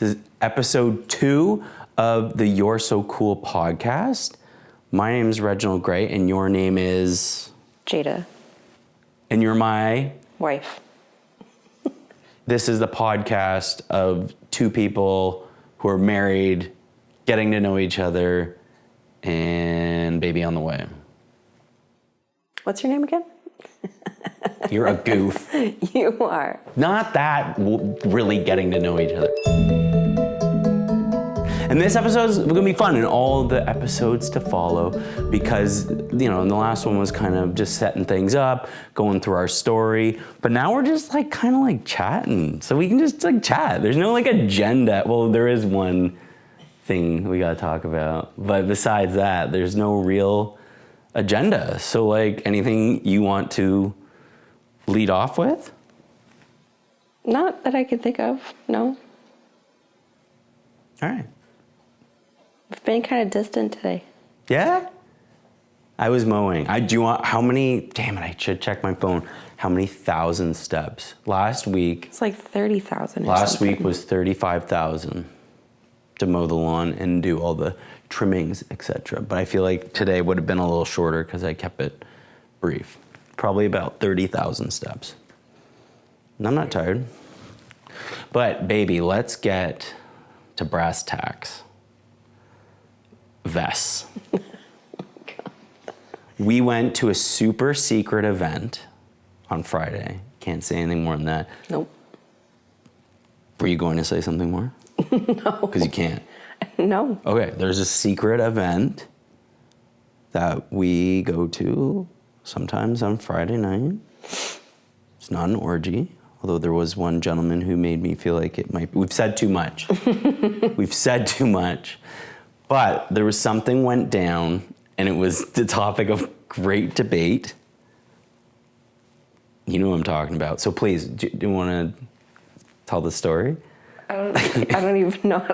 This is episode 2 of the You're So Cool podcast. My name is Reginald Gray, and your name is? Jada. And you're my? Wife. This is the podcast of two people who are married, getting to know each other, and baby on the way. What's your name again? You're a goof. You are. Not that really getting to know each other. And this episode is going to be fun, and all the episodes to follow, because, you know, the last one was kind of just setting things up, going through our story, but now we're just like kind of like chatting, so we can just like chat. There's no like agenda. Well, there is one thing we got to talk about, but besides that, there's no real agenda. So like, anything you want to lead off with? Not that I could think of, no. All right. I've been kind of distant today. Yeah? I was mowing. Do you want, how many, damn it, I should check my phone. How many thousand steps? Last week. It's like 30,000 Last week was 35,000 to mow the lawn and do all the trimmings, etc. But I feel like today would have been a little shorter because I kept it brief. Probably about 30,000 steps. And I'm not tired. But baby, let's get to brass tacks. Vests. We went to a super secret event on Friday. Can't say anything more than that. Nope. Were you going to say something more? No. Because you can't. No. Okay, there's a secret event that we go to sometimes on Friday night. It's not an orgy, although there was one gentleman who made me feel like it might be. We've said too much. We've said too much. But there was something went down, and it was the topic of great debate. You know what I'm talking about. So please, do you want to tell the story? I don't even know.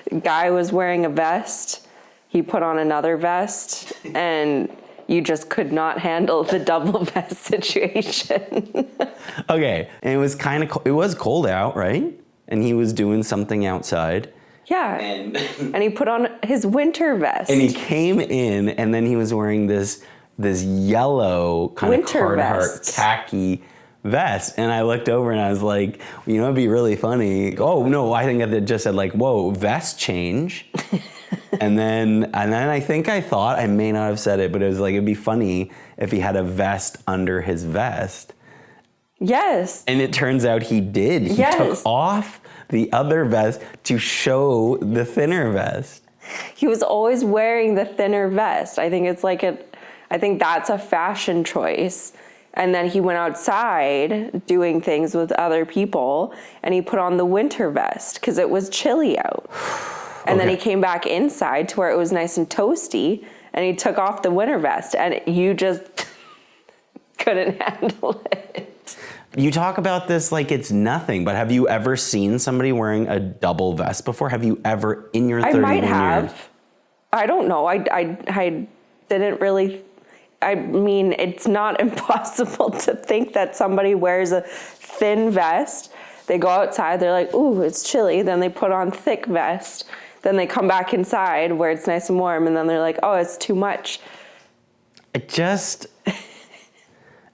The guy was wearing a vest. He put on another vest, and you just could not handle the double vest situation. Okay, and it was it was cold out, right? And he was doing something outside. Yeah, and he put on his winter vest. And he came in, and then he was wearing this yellow kind winter of vest. khaki vest. And I looked over and I was like, you know, it'd be really funny. Oh no, I think it just said like, whoa, vest change. and then I think I thought, I may not have said it, but it was like, it'd be funny if he had a vest under his vest. Yes. And it turns out he did. He took off the other vest to show the thinner vest. He was always wearing the thinner vest. I think it's like I think that's a fashion choice. And then he went outside doing things with other people, and he put on the winter vest because it was chilly out. And then he came back inside to where it was nice and toasty, and he took off the winter vest, and you just couldn't handle it. You talk about this like it's nothing, but have you ever seen somebody wearing a double vest before? Have you ever in your 31 years? I might have. I don't know. I didn't really. I mean, it's not impossible to think that somebody wears a thin vest. They go outside, they're like, ooh, it's chilly. Then they put on thick vest. Then they come back inside where it's nice and warm, and then they're like, oh, it's too much.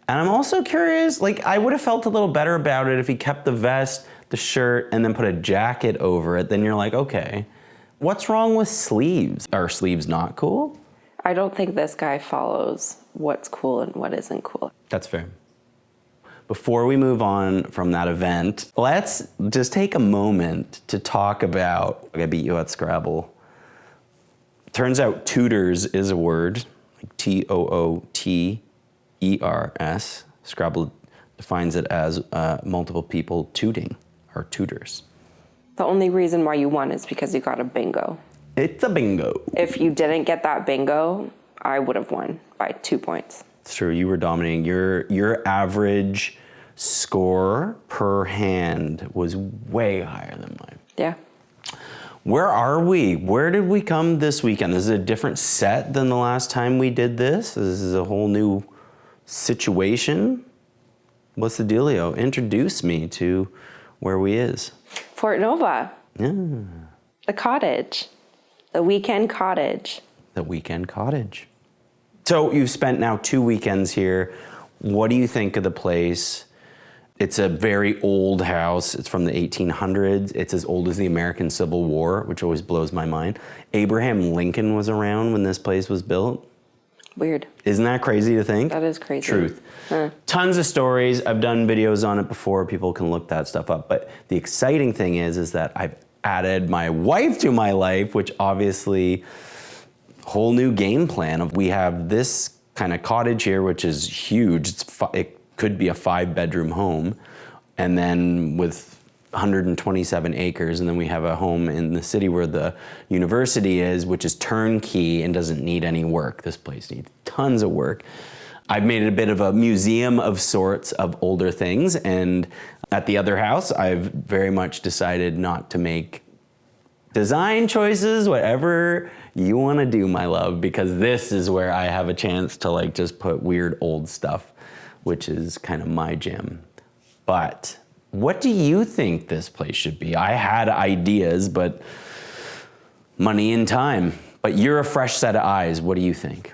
And I'm also curious, like, I would have felt a little better about it if he kept the vest, the shirt, and then put a jacket over it. Then you're like, okay, what's wrong with sleeves? Are sleeves not cool? I don't think this guy follows what's cool and what isn't cool. That's fair. Before we move on from that event, let's just take a moment to talk about, I beat you at Scrabble. Turns out tutors is a word, like Tooters. Scrabble defines it as multiple people tooting, or tutors. The only reason why you won is because you got a bingo. It's a bingo. If you didn't get that bingo, I would have won by 2 points. It's true, you were dominating. Your average score per hand was way higher than mine. Yeah. Where are we? Where did we come this weekend? This is a different set than the last time we did this. This is a whole new situation. What's the dealio? Introduce me to where we is. Fort Nova. Yeah. The cottage. The weekend cottage. The weekend cottage. So you've spent now 2 weekends here. What do you think of the place? It's a very old house. It's from the 1800s. It's as old as the American Civil War, which always blows my mind. Abraham Lincoln was around when this place was built. Weird. Isn't that crazy to think? That is crazy. Truth. Tons of stories. I've done videos on it before. People can look that stuff up. But the exciting thing is that I've added my wife to my life, which obviously whole new game plan of we have this kind of cottage here, which is huge. It could be a 5-bedroom home. And then with 127 acres, and then we have a home in the city where the university is, which is turnkey and doesn't need any work. This place needs tons of work. I've made it a bit of a museum of sorts of older things, and at the other house, I've very much decided not to make design choices, whatever you want to do, my love, because this is where I have a chance to like just put weird old stuff, which is kind of my jam. But what do you think this place should be? I had ideas, but money and time. But you're a fresh set of eyes. What do you think?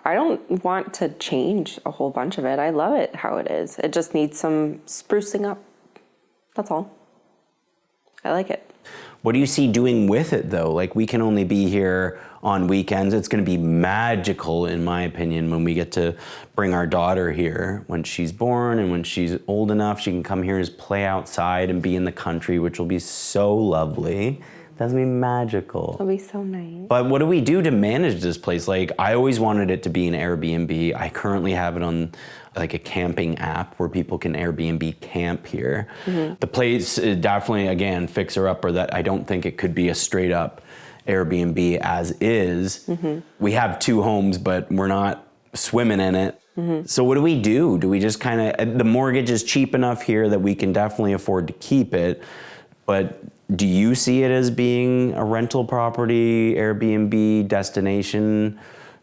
I don't want to change a whole bunch of it. I love it how it is. It just needs some sprucing up. That's all. I like it. What do you see doing with it, though? Like, we can only be here on weekends. It's going to be magical, in my opinion, when we get to bring our daughter here. When she's born and when she's old enough, she can come here and just play outside and be in the country, which will be so lovely. That's going to be magical. It'll be so nice. But what do we do to manage this place? Like, I always wanted it to be an Airbnb. I currently have it on like a camping app where people can Airbnb camp here. Mm-hmm. The place is definitely, again, fixer-upper that I don't think it could be a straight up Airbnb as is. Mm-hmm. We have 2 homes, but we're not swimming in it. Mm-hmm. So what do we do? Do we just kind of, the mortgage is cheap enough here that we can definitely afford to keep it, but do you see it as being a rental property, Airbnb, destination,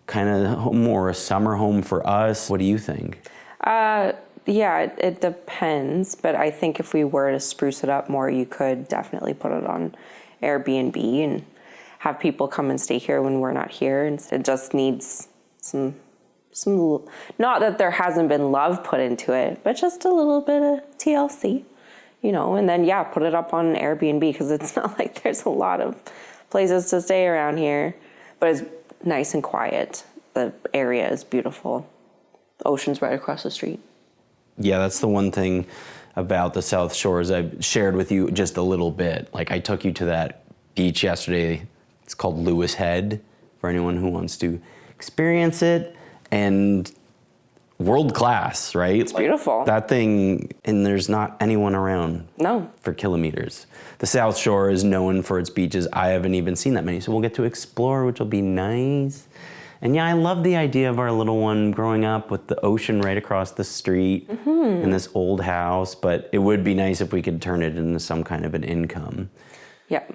kind of home, or a summer home for us? What do you think? Yeah, it depends. But I think if we were to spruce it up more, you could definitely put it on Airbnb and have people come and stay here when we're not here. And it just needs some, not that there hasn't been love put into it, but just a little bit of TLC. You know, and then, yeah, put it up on Airbnb because it's not like there's a lot of places to stay around here. But it's nice and quiet. The area is beautiful. The ocean's right across the street. Yeah, that's the one thing about the South Shores I've shared with you just a little bit. Like, I took you to that beach yesterday. It's called Lewis Head for anyone who wants to experience it. And world class, right? It's beautiful. That thing, and there's not anyone around. No. For kilometers. The South Shore is known for its beaches. I haven't even seen that many, so we'll get to explore, which will be nice. And yeah, I love the idea of our little one growing up with the ocean right across the street in this old house, but it would be nice if we could turn it into some kind of an income. Yep.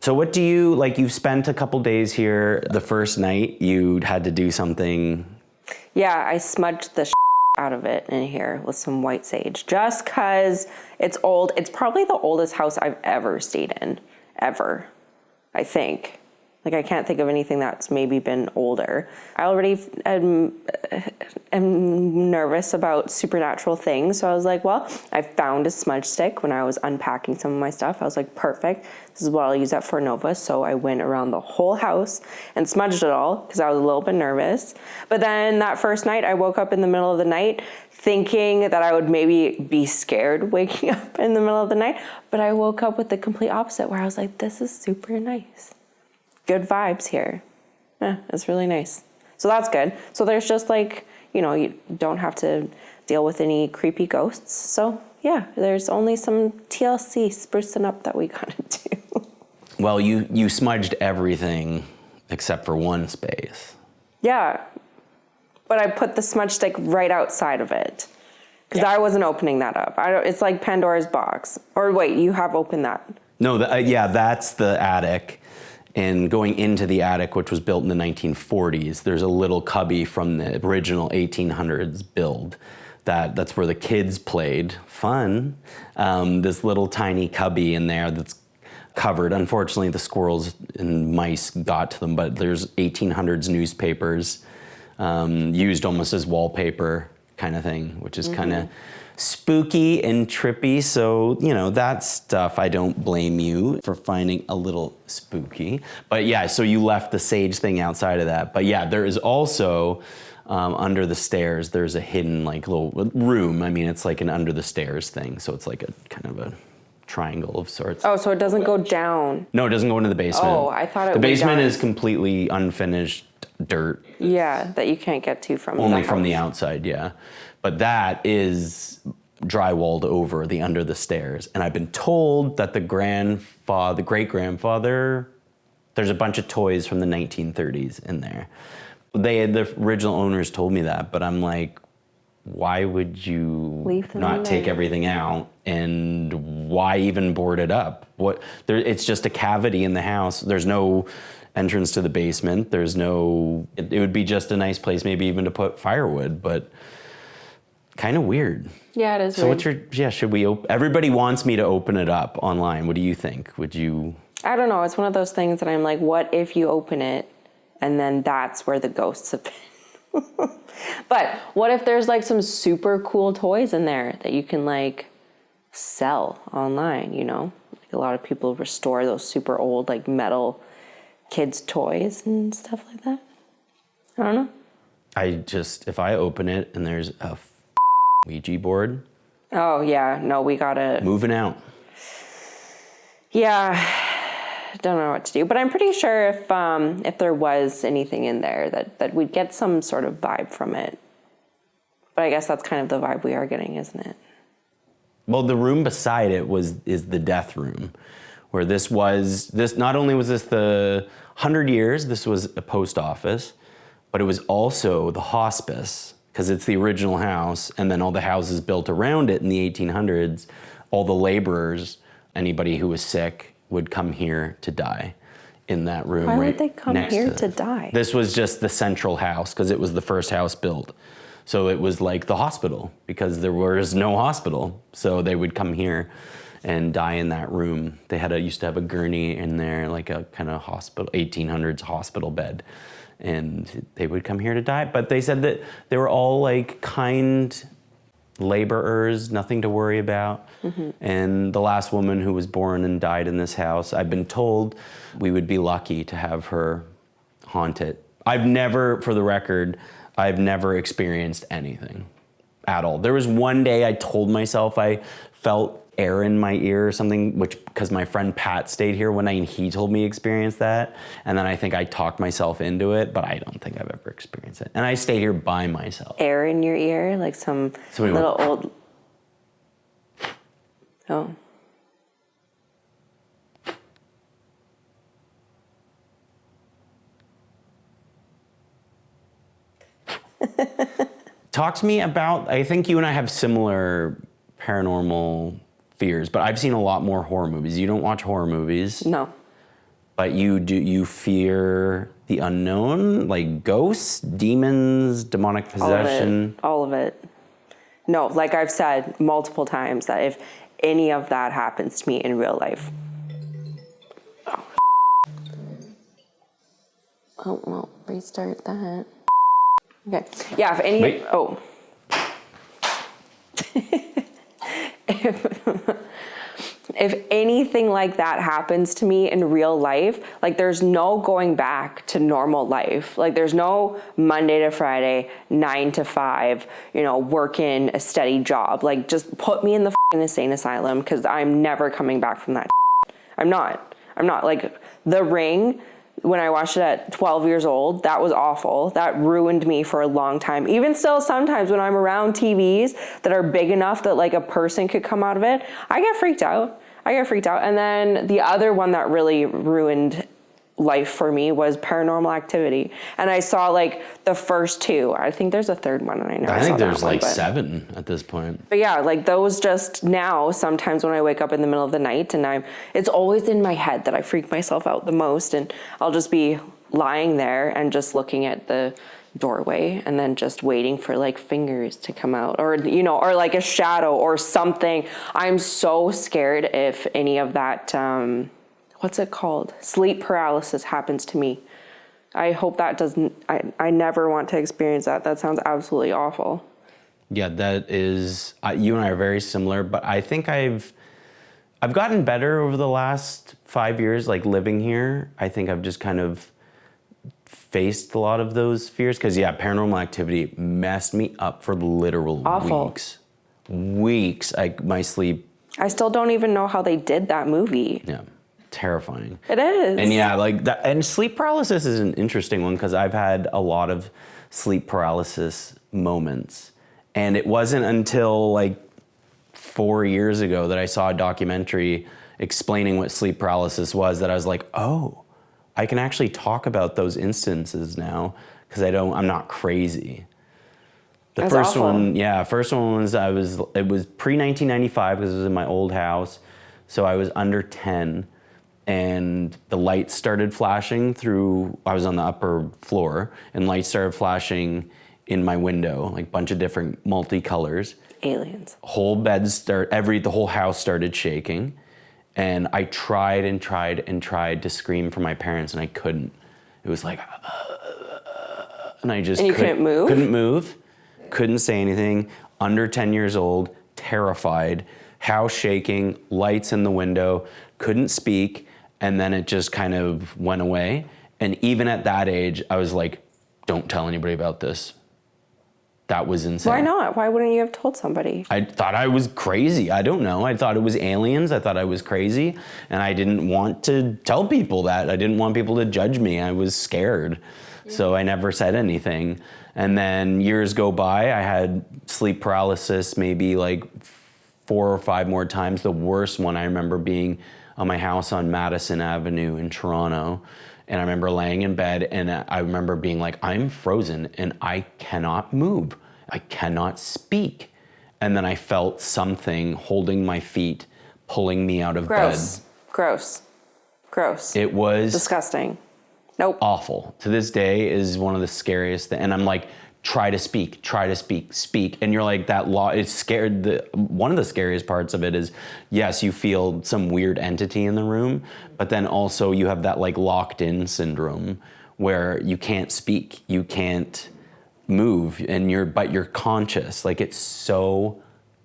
So what do you, like, you've spent a couple days here. The first night you had to do something. Yeah, I smudged the out of it in here with some white sage just because it's old. It's probably the oldest house I've ever stayed in, ever, I think. Like, I can't think of anything that's maybe been older. I already am nervous about supernatural things. So I was like, well, I found a smudge stick when I was unpacking some of my stuff. I was like, perfect. This is what I'll use that for Nova. So I went around the whole house and smudged it all because I was a little bit nervous. But then that first night, I woke up in the middle of the night thinking that I would maybe be scared waking up in the middle of the night. But I woke up with the complete opposite where I was like, this is super nice. Good vibes here. Yeah, it's really nice. So that's good. So there's just like, you know, you don't have to deal with any creepy ghosts. So yeah, there's only some TLC sprucing up that we gotta do. Well, you smudged everything except for one space. Yeah, but I put the smudge stick right outside of it because I wasn't opening that up. It's like Pandora's box. Or wait, you have opened that? No, yeah, that's the attic. And going into the attic, which was built in the 1940s, there's a little cubby from the original 1800s build. That's where the kids played. Fun. This little tiny cubby in there that's covered. Unfortunately, the squirrels and mice got to them, but there's 1800s newspapers used almost as wallpaper kind of thing, which is kind of spooky and trippy. So, that stuff, I don't blame you for finding a little spooky. But yeah, so you left the sage thing outside of that. But yeah, there is also under the stairs, there's a hidden like little room. I mean, it's like an under the stairs thing. So it's like a kind of a triangle of sorts. Oh, so it doesn't go down. No, it doesn't go into the basement. Oh, I thought it The went basement down. is completely unfinished dirt. Yeah, that you can't get to from Only the from the house. outside, yeah. But that is drywalled over the under the stairs. And I've been told that the great-grandfather, there's a bunch of toys from the 1930s in there. The original owners told me that, but I'm like, why would you Leave them not in take there. everything out, and why even board it up? It's just a cavity in the house. There's no entrance to the basement. There's no, it would be just a nice place maybe even to put firewood, but kind of weird. Yeah, it is So weird. should we everybody wants me to open it up online. What do you think? Would you? I don't know. It's one of those things that I'm like, what if you open it and then that's where the ghosts have been? But what if there's like some super cool toys in there that you can like sell online, Like a lot of people restore those super old like metal kids' toys and stuff like that. I don't know. If I open it and there's a Ouija board, Oh, yeah. No, we gotta... moving out. Yeah. Don't know what to do. But I'm pretty sure if there was anything in there that we'd get some sort of vibe from it. But I guess that's kind of the vibe we are getting, isn't it? Well, the room beside it is the death room, where this not only was this the 100 years, this was a post office, but it was also the hospice, because it's the original house, and then all the houses built around it in the 1800s, all the laborers, anybody who was sick, would come here to die in that room. Why right would they come next here to to die? This was just the central house, because it was the first house built. So it was like the hospital, because there was no hospital. So they would come here and die in that room. They used to have a gurney in there, like a kind of hospital, 1800s hospital bed. And they would come here to die. But they said that they were all like kind laborers, nothing to worry about. Mm-hmm. And the last woman who was born and died in this house, I've been told we would be lucky to have her haunt it. I've never experienced anything at all. There was one day I told myself I felt air in my ear or something, because my friend Pat stayed here one night and he told me he experienced that. And then I think I talked myself into it, but I don't think I've ever experienced it. And I stayed here by myself. Air in your ear? Like some Somebody little old... Oh. Talk to me about, I think you and I have similar paranormal fears, but I've seen a lot more horror movies. You don't watch horror movies. No. But you fear the unknown, like ghosts, demons, demonic possession. All of it. No, like I've said multiple times that if any of that happens to me in real life. Oh, well, restart that. Okay. Yeah, if any... Wait. Oh. If anything like that happens to me in real life, like there's no going back to normal life. Like there's no Monday to Friday, 9 to 5, working a steady job. Like just put me in the f***ing insane asylum, because I'm never coming back from that. I'm not. Like The Ring, when I watched it at 12 years old, that was awful. That ruined me for a long time. Even still, sometimes when I'm around TVs that are big enough that like a person could come out of it, I get freaked out. And then the other one that really ruined life for me was Paranormal Activity. And I saw like the first two. I think there's a third one, and I never I saw think that there's one, like but... 7 at this point. But yeah, like those just now, sometimes when I wake up in the middle of the night and it's always in my head that I freak myself out the most, and I'll just be lying there and just looking at the doorway and then just waiting for like fingers to come out, or or like a shadow or something. I'm so scared if any of that what's it called? Sleep paralysis happens to me. I hope that doesn't, I never want to experience that. That sounds absolutely awful. Yeah, that is, you and I are very similar, but I think I've gotten better over the last 5 years, like living here. I think I've just kind of faced a lot of those fears, because Paranormal Activity messed me up for literal Awful. Weeks. My sleep. I still don't even know how they did that movie. Yeah, terrifying. It is. And like that. And sleep paralysis is an interesting one, because I've had a lot of sleep paralysis moments, and it wasn't until like 4 years ago that I saw a documentary explaining what sleep paralysis was, that I was like, oh, I can actually talk about those instances now, because I'm not crazy. The That's first awful. one, first one was, it was pre-1995, because it was in my old house. So I was under 10, and the lights started flashing through, I was on the upper floor, and lights started flashing in my window, like a bunch of different multicolors. Aliens. The whole house started shaking. And I tried and tried and tried to scream for my parents, and I couldn't. It was like, and I just And you couldn't move? Couldn't move, couldn't say anything. Under 10 years old, terrified, house shaking, lights in the window, couldn't speak, and then it just kind of went away. And even at that age, I was like, don't tell anybody about this. That was insane. Why not? Why wouldn't you have told somebody? I thought I was crazy. I don't know. I thought it was aliens. I thought I was crazy. And I didn't want to tell people that. I didn't want people to judge me. I was scared. So I never said anything. And then years go by. I had sleep paralysis maybe like 4 or 5 more times. The worst one I remember being on my house on Madison Avenue in Toronto. And I remember laying in bed, and I remember being like, I'm frozen and I cannot move. I cannot speak. And then I felt something holding my feet, pulling me out of bed. Gross. It was disgusting. Nope. Awful. To this day is one of the scariest things. And I'm like, try to speak. And you're like, it's scared. One of the scariest parts of it is, yes, you feel some weird entity in the room, but then also you have that like locked in syndrome where you can't speak, you can't move, but you're conscious. Like, it's so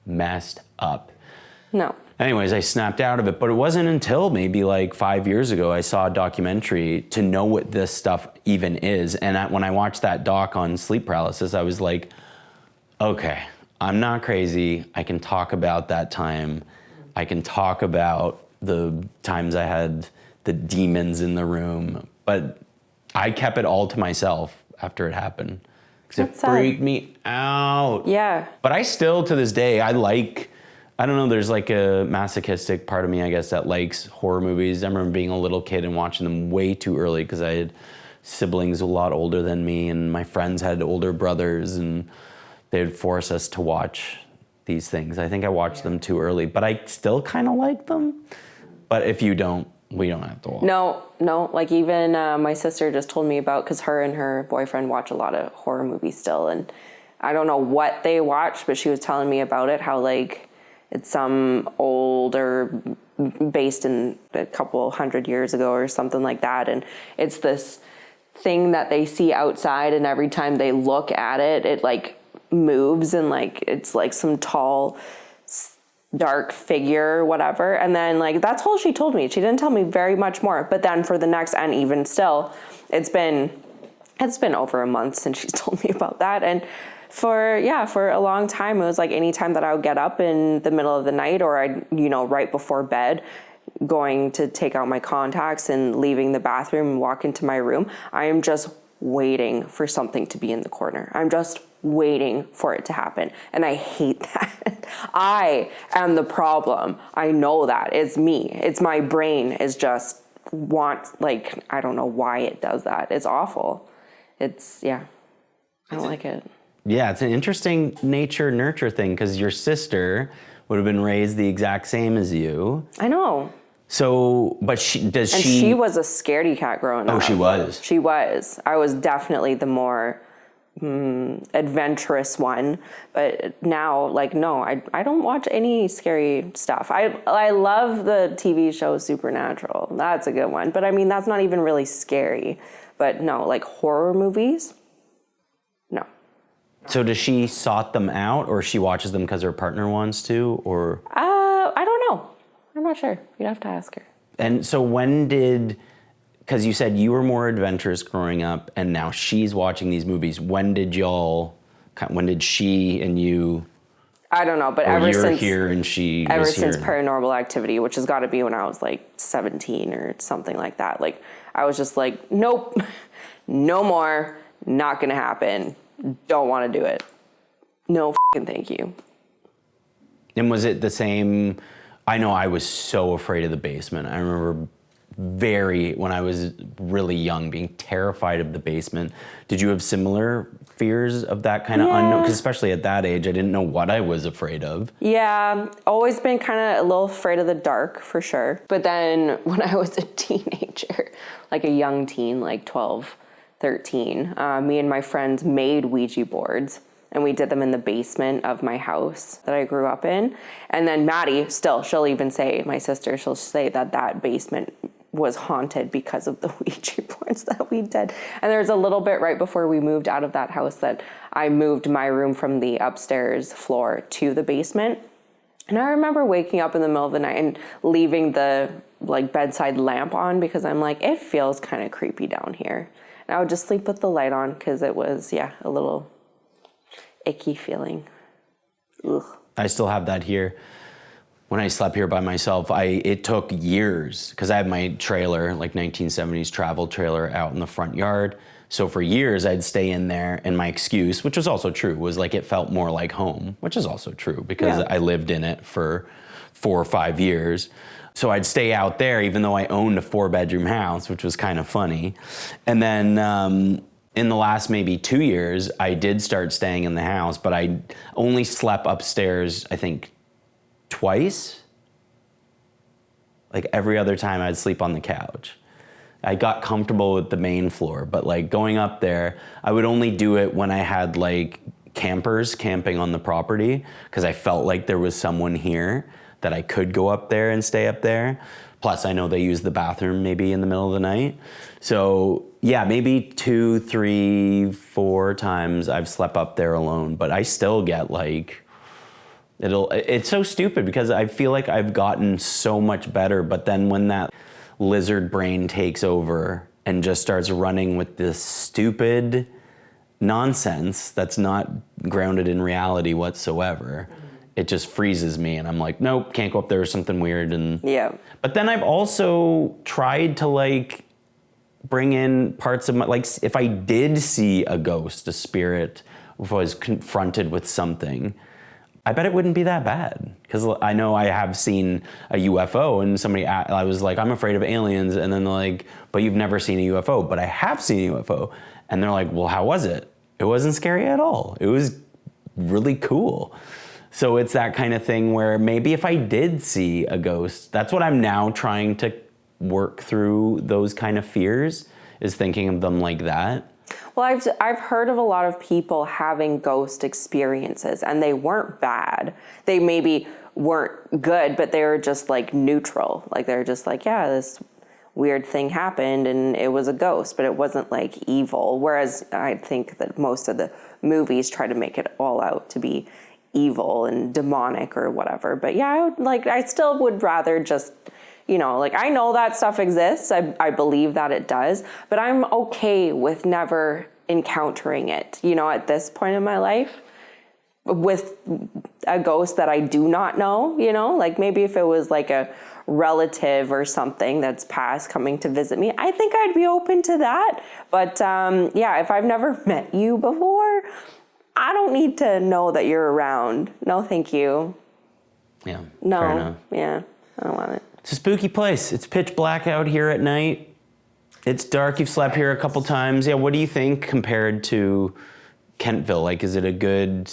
messed up. No. Anyways, I snapped out of it, but it wasn't until maybe like 5 years ago I saw a documentary to know what this stuff even is. And when I watched that doc on sleep paralysis, I was like, okay, I'm not crazy. I can talk about that time. I can talk about the times I had the demons in the room, but I kept it all to myself after it happened, because it freaked me out. Yeah. But I still, to this day, I don't know, there's like a masochistic part of me, I guess, that likes horror movies. I remember being a little kid and watching them way too early, because I had siblings a lot older than me, and my friends had older brothers, and they'd force us to watch these things. I think I watched them too early, but I still kind of like them. But if you don't, we don't have to watch. No. Like, even my sister just told me about, because her and her boyfriend watch a lot of horror movies still, and I don't know what they watch, but she was telling me about it, how like it's some older, based in a couple hundred years ago or something like that, and it's this thing that they see outside, and every time they look at it, it like moves, and like it's like some tall, dark figure, whatever. And then like that's all she told me. She didn't tell me very much more. But then for the next, and even still, it's been over a month since she's told me about that. And for a long time, it was like anytime that I would get up in the middle of the night, or I'd, right before bed, going to take out my contacts and leaving the bathroom and walk into my room, I am just waiting for something to be in the corner. I'm just waiting for it to happen. And I hate that. I am the problem. I know that. It's me. It's my brain is just I don't know why it does that. It's awful. I don't like it. Yeah, it's an interesting nature-nurture thing, because your sister would have been raised the exact same as you. I know. So, but she was a scaredy cat growing up. Oh, she was? She was. I was definitely the more adventurous one, but now, like, no, I don't watch any scary stuff. I love the TV show Supernatural. That's a good one, but I mean, that's not even really scary. But no, like horror movies, no. So does she sought them out, or she watches them because her partner wants to, or? I don't know. I'm not sure. You'd have to ask her. And so because you said you were more adventurous growing up, and now she's watching these movies. When did she and you? I don't know, but ever since here and she ever was since here. Paranormal Activity, which has got to be when I was like 17 or something like that. Like I was just like, nope, no more, not gonna happen. Don't want to do it. No fucking thank you. And was it the same? I know I was so afraid of the basement. I remember when I was really young, being terrified of the basement. Did you have similar fears of that kind of unknown? Because especially at that age, I didn't know what I was afraid of. Yeah, always been kind of a little afraid of the dark, for sure. But then when I was a teenager, like a young teen, like 12, 13, me and my friends made Ouija boards. And we did them in the basement of my house that I grew up in. And then Maddie, she'll even say, my sister, she'll say that basement was haunted because of the Ouija boards that we did. And there's a little bit right before we moved out of that house that I moved my room from the upstairs floor to the basement. And I remember waking up in the middle of the night and leaving the like bedside lamp on because I'm like, it feels kind of creepy down here. And I would just sleep with the light on because it was, a little icky feeling. Ugh. I still have that here. When I slept here by myself, it took years because I had my trailer, like 1970s travel trailer out in the front yard. So for years I'd stay in there, and my excuse, which was also true, was like it felt more like home, which is also true because I lived in it for 4 or 5 years. So I'd stay out there even though I owned a 4-bedroom house, which was kind of funny. And then in the last maybe 2 years, I did start staying in the house, but I only slept upstairs, I think, twice. Like every other time I'd sleep on the couch. I got comfortable with the main floor, but like going up there, I would only do it when I had like campers camping on the property because I felt like there was someone here that I could go up there and stay up there. Plus I know they use the bathroom maybe in the middle of the night. So yeah, maybe 2, 3, 4 times I've slept up there alone, but I still get like, it's so stupid because I feel like I've gotten so much better, but then when that lizard brain takes over and just starts running with this stupid nonsense that's not grounded in reality whatsoever, it just freezes me and I'm like, nope, can't go up there, something weird. But then I've also tried to like bring in parts of my, like if I did see a ghost, a spirit, if I was confronted with something, I bet it wouldn't be that bad. Because I know I have seen a UFO and I was like, I'm afraid of aliens. And then they're like, but you've never seen a UFO. But I have seen a UFO. And they're like, well, how was it? It wasn't scary at all. It was really cool. So it's that kind of thing where maybe if I did see a ghost, that's what I'm now trying to work through, those kind of fears, is thinking of them like that. Well, I've heard of a lot of people having ghost experiences, and they weren't bad. They maybe weren't good, but they were just like neutral. Like they're just like, yeah, this weird thing happened and it was a ghost, but it wasn't like evil. Whereas I think that most of the movies try to make it all out to be evil and demonic or whatever. But yeah, I still would rather just, like I know that stuff exists. I believe that it does, but I'm okay with never encountering it, at this point in my life with a ghost that I do not know, like maybe if it was like a relative or something that's passed coming to visit me, I think I'd be open to that. But if I've never met you before, I don't need to know that you're around. No, thank you. Yeah. No. Fair enough. Yeah. I don't want it. It's a spooky place. It's pitch black out here at night. It's dark. You've slept here a couple times. Yeah. What do you think compared to Kentville? Like, is it a good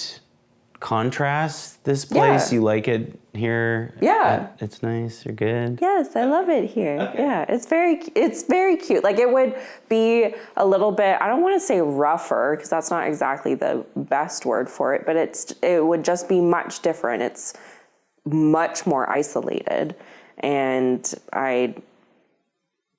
contrast this place? Yeah. You like it here? Yeah. It's nice. You're good. Yes, I love it here. Okay. Yeah, it's very cute. Like it would be a little bit, I don't want to say rougher because that's not exactly the best word for it, but it would just be much different. It's much more isolated, and I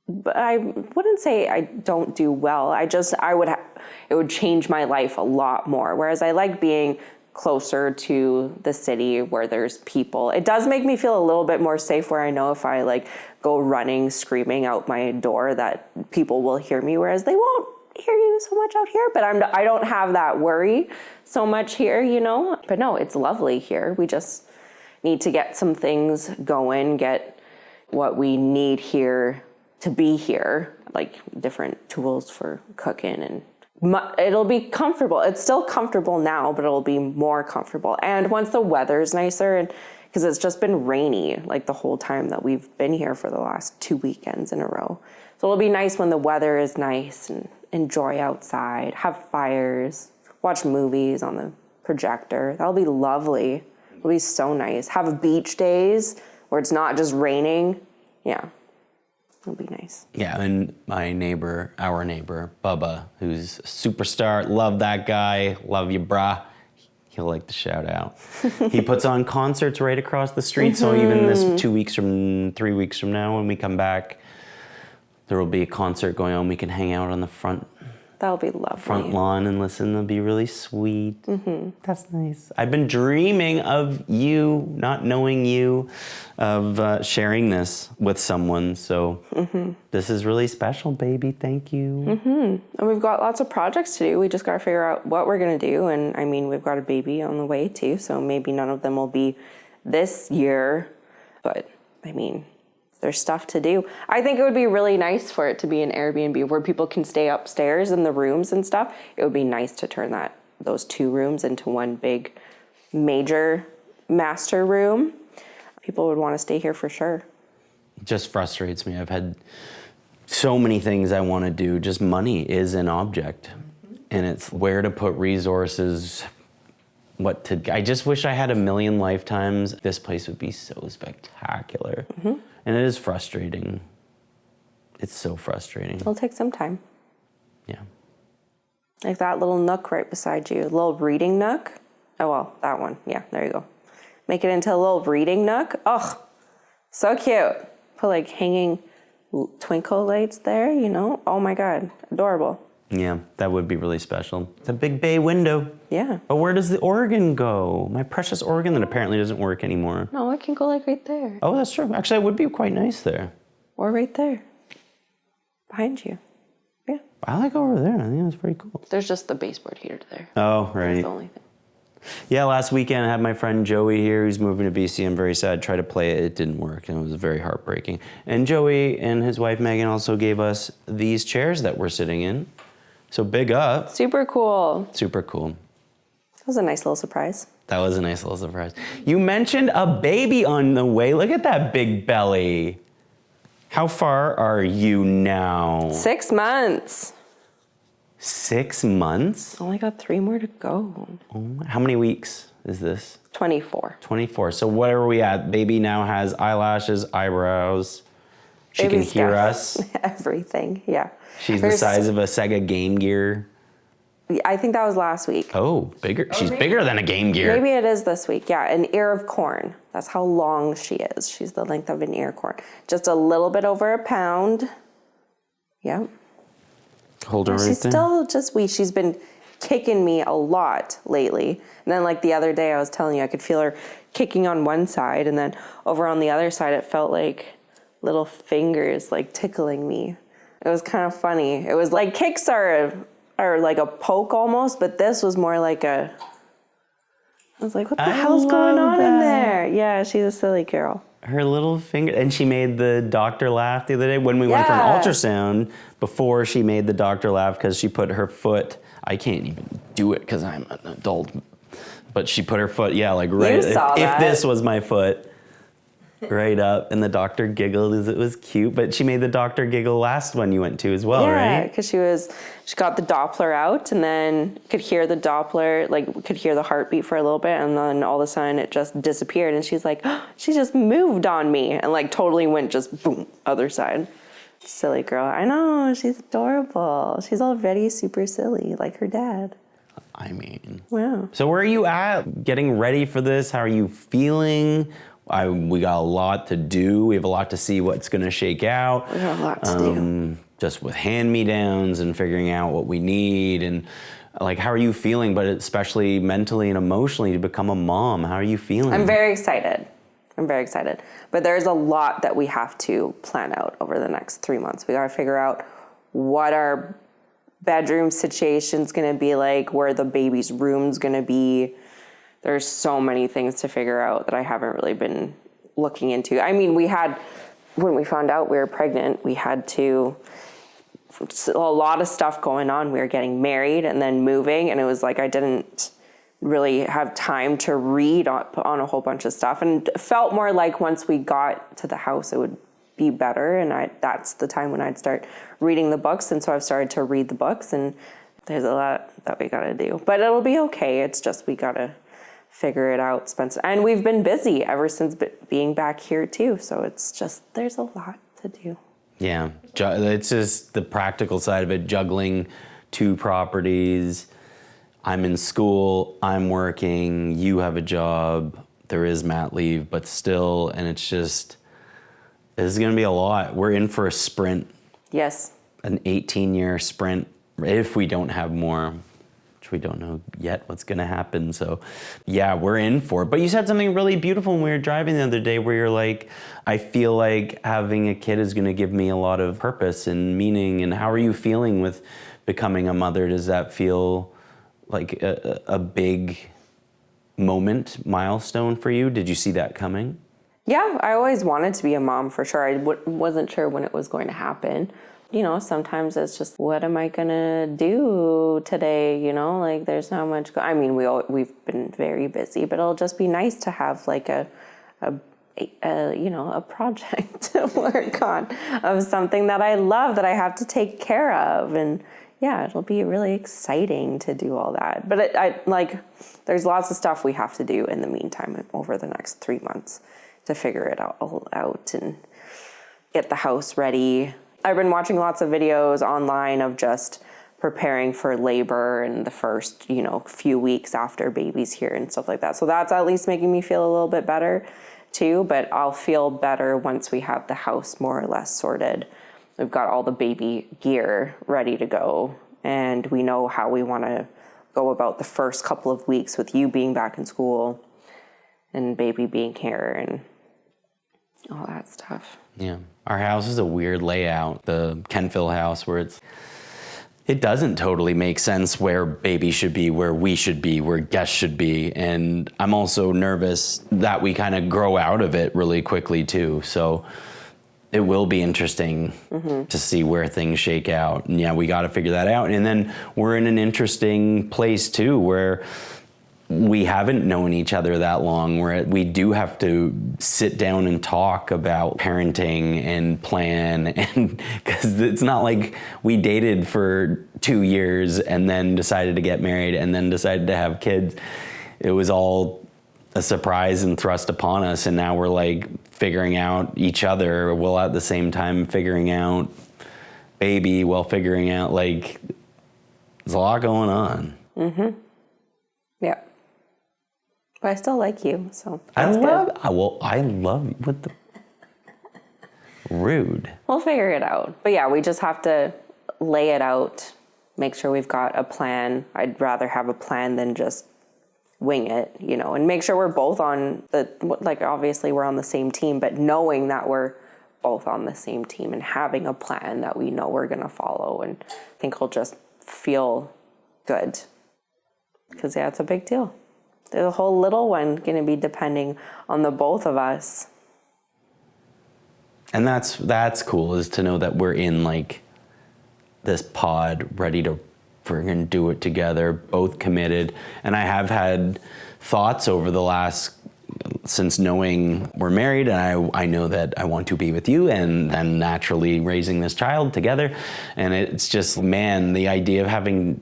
wouldn't say I don't do well. It would change my life a lot more. Whereas I like being closer to the city where there's people. It does make me feel a little bit more safe, where I know if I like go running, screaming out my door that people will hear me, whereas they won't hear you so much out here. But I don't have that worry so much here, you know? But no, it's lovely here. We just need to get some things going, get what we need here to be here, like different tools for cooking, and it'll be comfortable. It's still comfortable now, but it'll be more comfortable. And once the weather's nicer, and because it's just been rainy like the whole time that we've been here for the last 2 weekends in a row. So it'll be nice when the weather is nice and enjoy outside, have fires, watch movies on the projector. That'll be lovely. It'll be so nice. Have beach days where it's not just raining. Yeah. It'll be nice. Yeah, and our neighbor, Bubba, who's a superstar, love that guy, love you, brah. He'll like to shout out. He puts on concerts right across the street, so even this 3 weeks from now, when we come back, there will be a concert going on. We can hang out on the front That'll be lovely. Front lawn and listen. It'll be really sweet. Mm-hmm. That's nice. I've been dreaming of you, not knowing you, of sharing this with someone. So this is really special, baby. Thank you. Mm-hmm. And we've got lots of projects to do. We just got to figure out what we're going to do. And I mean, we've got a baby on the way too. So maybe none of them will be this year. But I mean, there's stuff to do. I think it would be really nice for it to be an Airbnb where people can stay upstairs in the rooms and stuff. It would be nice to turn those 2 rooms into one big major master room. People would want to stay here for sure. It just frustrates me. I've had so many things I want to do. Just money is an object. And it's where to put resources, I just wish I had a million lifetimes. This place would be so spectacular. Mm-hmm. And it is frustrating. It's so frustrating. It'll take some time. Yeah. Like that little nook right beside you, a little reading nook. Oh, well, that one. Yeah, there you go. Make it into a little reading nook. Oh, so cute. Put like hanging twinkle lights there, you know? Oh my God, adorable. Yeah, that would be really special. The big bay window. Yeah. But where does the organ go? My precious organ that apparently doesn't work anymore. No, it can go like right there. Oh, that's true. Actually, it would be quite nice there. Or right there. Behind you. Yeah. I like over there. I think that's pretty cool. There's just the baseboard heater there. Oh, right. That's the only thing. Yeah, last weekend I had my friend Joey here who's moving to BC. I'm very sad. Tried to play it. It didn't work. And it was very heartbreaking. And Joey and his wife Megan also gave us these chairs that we're sitting in. So big up. Super cool. Super cool. That was a nice little surprise. That was a nice little surprise. You mentioned a baby on the way. Look at that big belly. How far are you now? 6 months. 6 months? Only got 3 more to go. Oh, how many weeks is this? 24. 24. So what are we at? Baby now has eyelashes, eyebrows. She Baby can hear stuff. us. Everything, yeah. She's the size of a Sega Game Gear. I think that was last week. Oh, bigger. She's bigger than a Game Gear. Maybe it is this week, yeah. An ear of corn. That's how long she is. She's the length of an ear of corn. Just a little bit over a pound. Yep. Hold her right She's there. still just wee. She's been kicking me a lot lately. And then like the other day I was telling you, I could feel her kicking on one side, and then over on the other side it felt like little fingers like tickling me. It was kind of funny. It was like kicks are like a poke almost, but this was more like I was like, what the hell's going on in there? Yeah, she's a silly girl. Her little finger, and she made the doctor laugh the other day when we went for an ultrasound. Before she made the doctor laugh because she put her foot. I can't even do it because I'm an adult, but she put her foot. Yeah, like right. If this was my foot, right up, and the doctor giggled as it was cute. But she made the doctor giggle last one you went to as well, Yeah, right? because she got the Doppler out, and then could hear the Doppler, like could hear the heartbeat for a little bit, and then all of a sudden it just disappeared, and she's like, oh, she just moved on me, and like totally went just boom, other side. Silly girl. I know, she's adorable. She's already super silly, like her dad. I mean, Wow. so where are you at getting ready for this? How are you feeling? We got a lot to do. We have a lot to see what's going to shake out. We got a lot to do. Just with hand-me-downs and figuring out what we need. And like, how are you feeling, but especially mentally and emotionally to become a mom? How are you feeling? I'm very excited. But there's a lot that we have to plan out over the next 3 months. We got to figure out what our bedroom situation's going to be like, where the baby's room's going to be. There's so many things to figure out that I haven't really been looking into. I mean, when we found out we were pregnant, we had a lot of stuff going on. We were getting married and then moving, and it was like I didn't really have time to read on a whole bunch of stuff, and it felt more like once we got to the house it would be better, and that's the time when I'd start reading the books. And so I've started to read the books, and there's a lot that we got to do, but it'll be okay. It's just we got to figure it out, Spencer. And we've been busy ever since being back here too, so it's just there's a lot to do. Yeah, it's just the practical side of it, juggling 2 properties. I'm in school, I'm working, you have a job, there is mat leave, but still, and it's just, this is gonna be a lot. We're in for a sprint. Yes. An 18-year sprint, if we don't have more, which we don't know yet what's gonna happen. So yeah, we're in for it. But you said something really beautiful when we were driving the other day where you're like, I feel like having a kid is gonna give me a lot of purpose and meaning. And how are you feeling with becoming a mother? Does that feel like a big milestone for you? Did you see that coming? Yeah, I always wanted to be a mom for sure. I wasn't sure when it was going to happen. You know, sometimes it's just, what am I gonna do today? You know, like there's not much. I mean, we've been very busy, but it'll just be nice to have like a project to work on of something that I love that I have to take care of. And yeah, it'll be really exciting to do all that. But there's lots of stuff we have to do in the meantime over the next 3 months to figure it all out and get the house ready. I've been watching lots of videos online of just preparing for labor and the first, few weeks after baby's here and stuff like that. So that's at least making me feel a little bit better too, but I'll feel better once we have the house more or less sorted. We've got all the baby gear ready to go, and we know how we want to go about the first couple of weeks with you being back in school and baby being here and all that stuff. Yeah. Our house is a weird layout, the Kenville house, where it doesn't totally make sense where baby should be, where we should be, where guests should be. And I'm also nervous that we kind of grow out of it really quickly too. So it will be interesting to see where things shake out. And yeah, we got to figure that out. And then we're in an interesting place too, where we haven't known each other that long, where we do have to sit down and talk about parenting and plan, and because it's not like we dated for 2 years and then decided to get married and then decided to have kids. It was all a surprise and thrust upon us, and now we're like figuring out each other while at the same time figuring out baby while figuring out, like, there's a lot going on. Yeah. But I still like you, so I love you. What the rude. We'll figure it out. But yeah, we just have to lay it out, make sure we've got a plan. I'd rather have a plan than just wing it, and make sure we're both on obviously we're on the same team, but knowing that we're both on the same team and having a plan that we know we're going to follow, and I think it'll just feel good. Because yeah, it's a big deal. There's a whole little one going to be depending on the both of us. And that's cool, is to know that we're in like this pod ready to friggin' do it together, both committed. And I have had thoughts over the last since knowing we're married and I know that I want to be with you and then naturally raising this child together. And it's just, man, the idea of having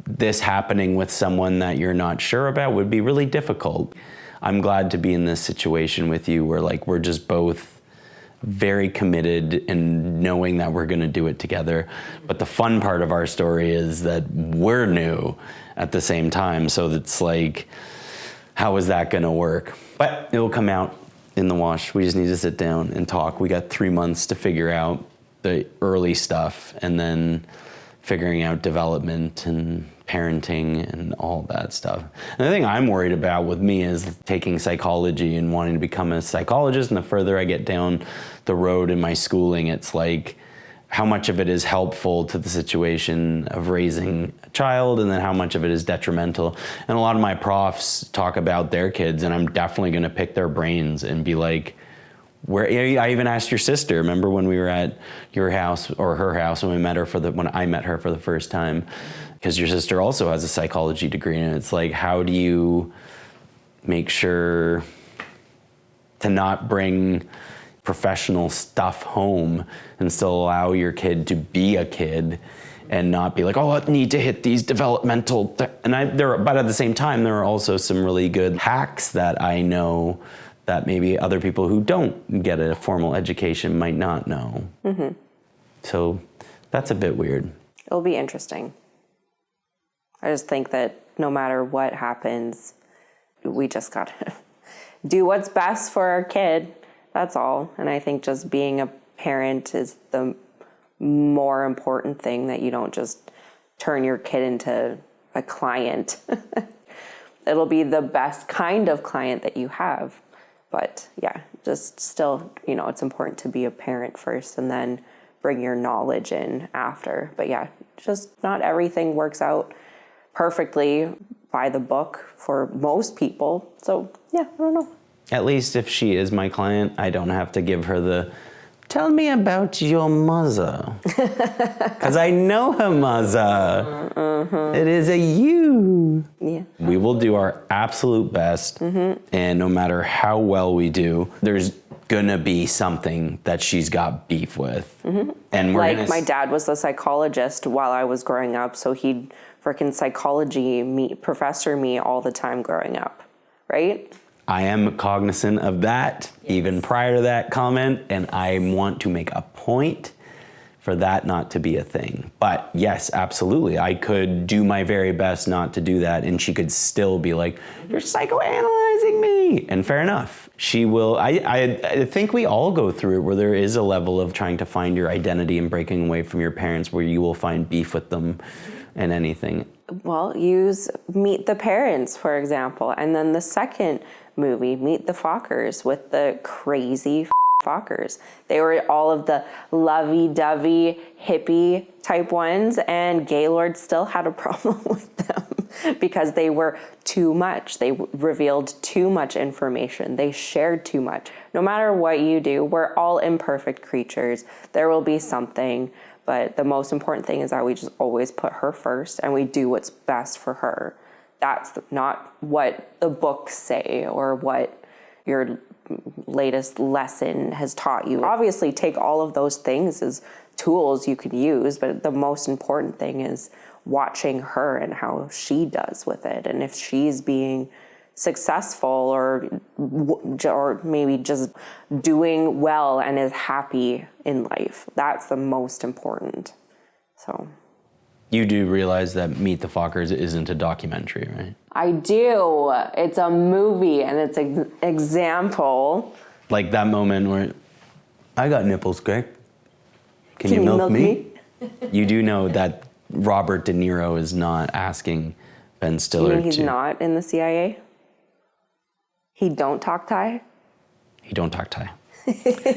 this happening with someone that you're not sure about would be really difficult. I'm glad to be in this situation with you where like we're just both very committed and knowing that we're going to do it together. But the fun part of our story is that we're new at the same time. So it's like, how is that going to work? But it will come out in the wash. We just need to sit down and talk. We got 3 months to figure out the early stuff and then figuring out development and parenting and all that stuff. And the thing I'm worried about with me is taking psychology and wanting to become a psychologist. And the further I get down the road in my schooling, it's like how much of it is helpful to the situation of raising a child and then how much of it is detrimental. And a lot of my profs talk about their kids, and I'm definitely going to pick their brains and be like, where I even asked your sister, remember when we were at your house or her house when we met her when I met her for the first time, because your sister also has a psychology degree, and it's like, how do you make sure to not bring professional stuff home and still allow your kid to be a kid and not be like, oh, I need to hit these developmental but at the same time, there are also some really good hacks that I know that maybe other people who don't get a formal education might not know. Mm-hmm. So that's a bit weird. It'll be interesting. I just think that no matter what happens, we just gotta do what's best for our kid. That's all. And I think just being a parent is the more important thing, that you don't just turn your kid into a client. It'll be the best kind of client that you have. But yeah, just still, it's important to be a parent first and then bring your knowledge in after. But yeah, just not everything works out perfectly by the book for most people. So yeah, I don't know. At least if she is my client, I don't have to give her the, tell me about your mother. Because I know her mother. Mm-hmm. It is a you. Yeah. We will do our absolute best. Mm-hmm. And no matter how well we do, there's going to be something that she's got beef with. Mm-hmm. And we're my dad was the psychologist while I was growing up. So he'd freaking professor me all the time growing up. Right? I am cognizant of that, even prior to that comment, and I want to make a point for that not to be a thing. But yes, absolutely, I could do my very best not to do that, and she could still be like, you're psychoanalyzing me, and fair enough. She will, I think we all go through it where there is a level of trying to find your identity and breaking away from your parents where you will find beef with them and anything. Well, use Meet the Parents, for example, and then the second movie, Meet the Fockers, with the crazy Fockers. They were all of the lovey-dovey, hippie type ones, and Gaylord still had a problem with them because they were too much. They revealed too much information. They shared too much. No matter what you do, we're all imperfect creatures. There will be something, but the most important thing is that we just always put her first and we do what's best for her. That's not what the books say or what your latest lesson has taught you. Obviously, take all of those things as tools you can use, but the most important thing is watching her and how she does with it. And if she's being successful or maybe just doing well and is happy in life, that's the most important. So. You do realize that Meet the Fockers isn't a documentary, right? I do. It's a movie, and it's an example. Like that moment where, I got nipples, Greg. Can you milk me? You do know that Robert De Niro is not asking Ben Stiller to... You mean he's not in the CIA? He don't talk Thai? He don't talk Thai.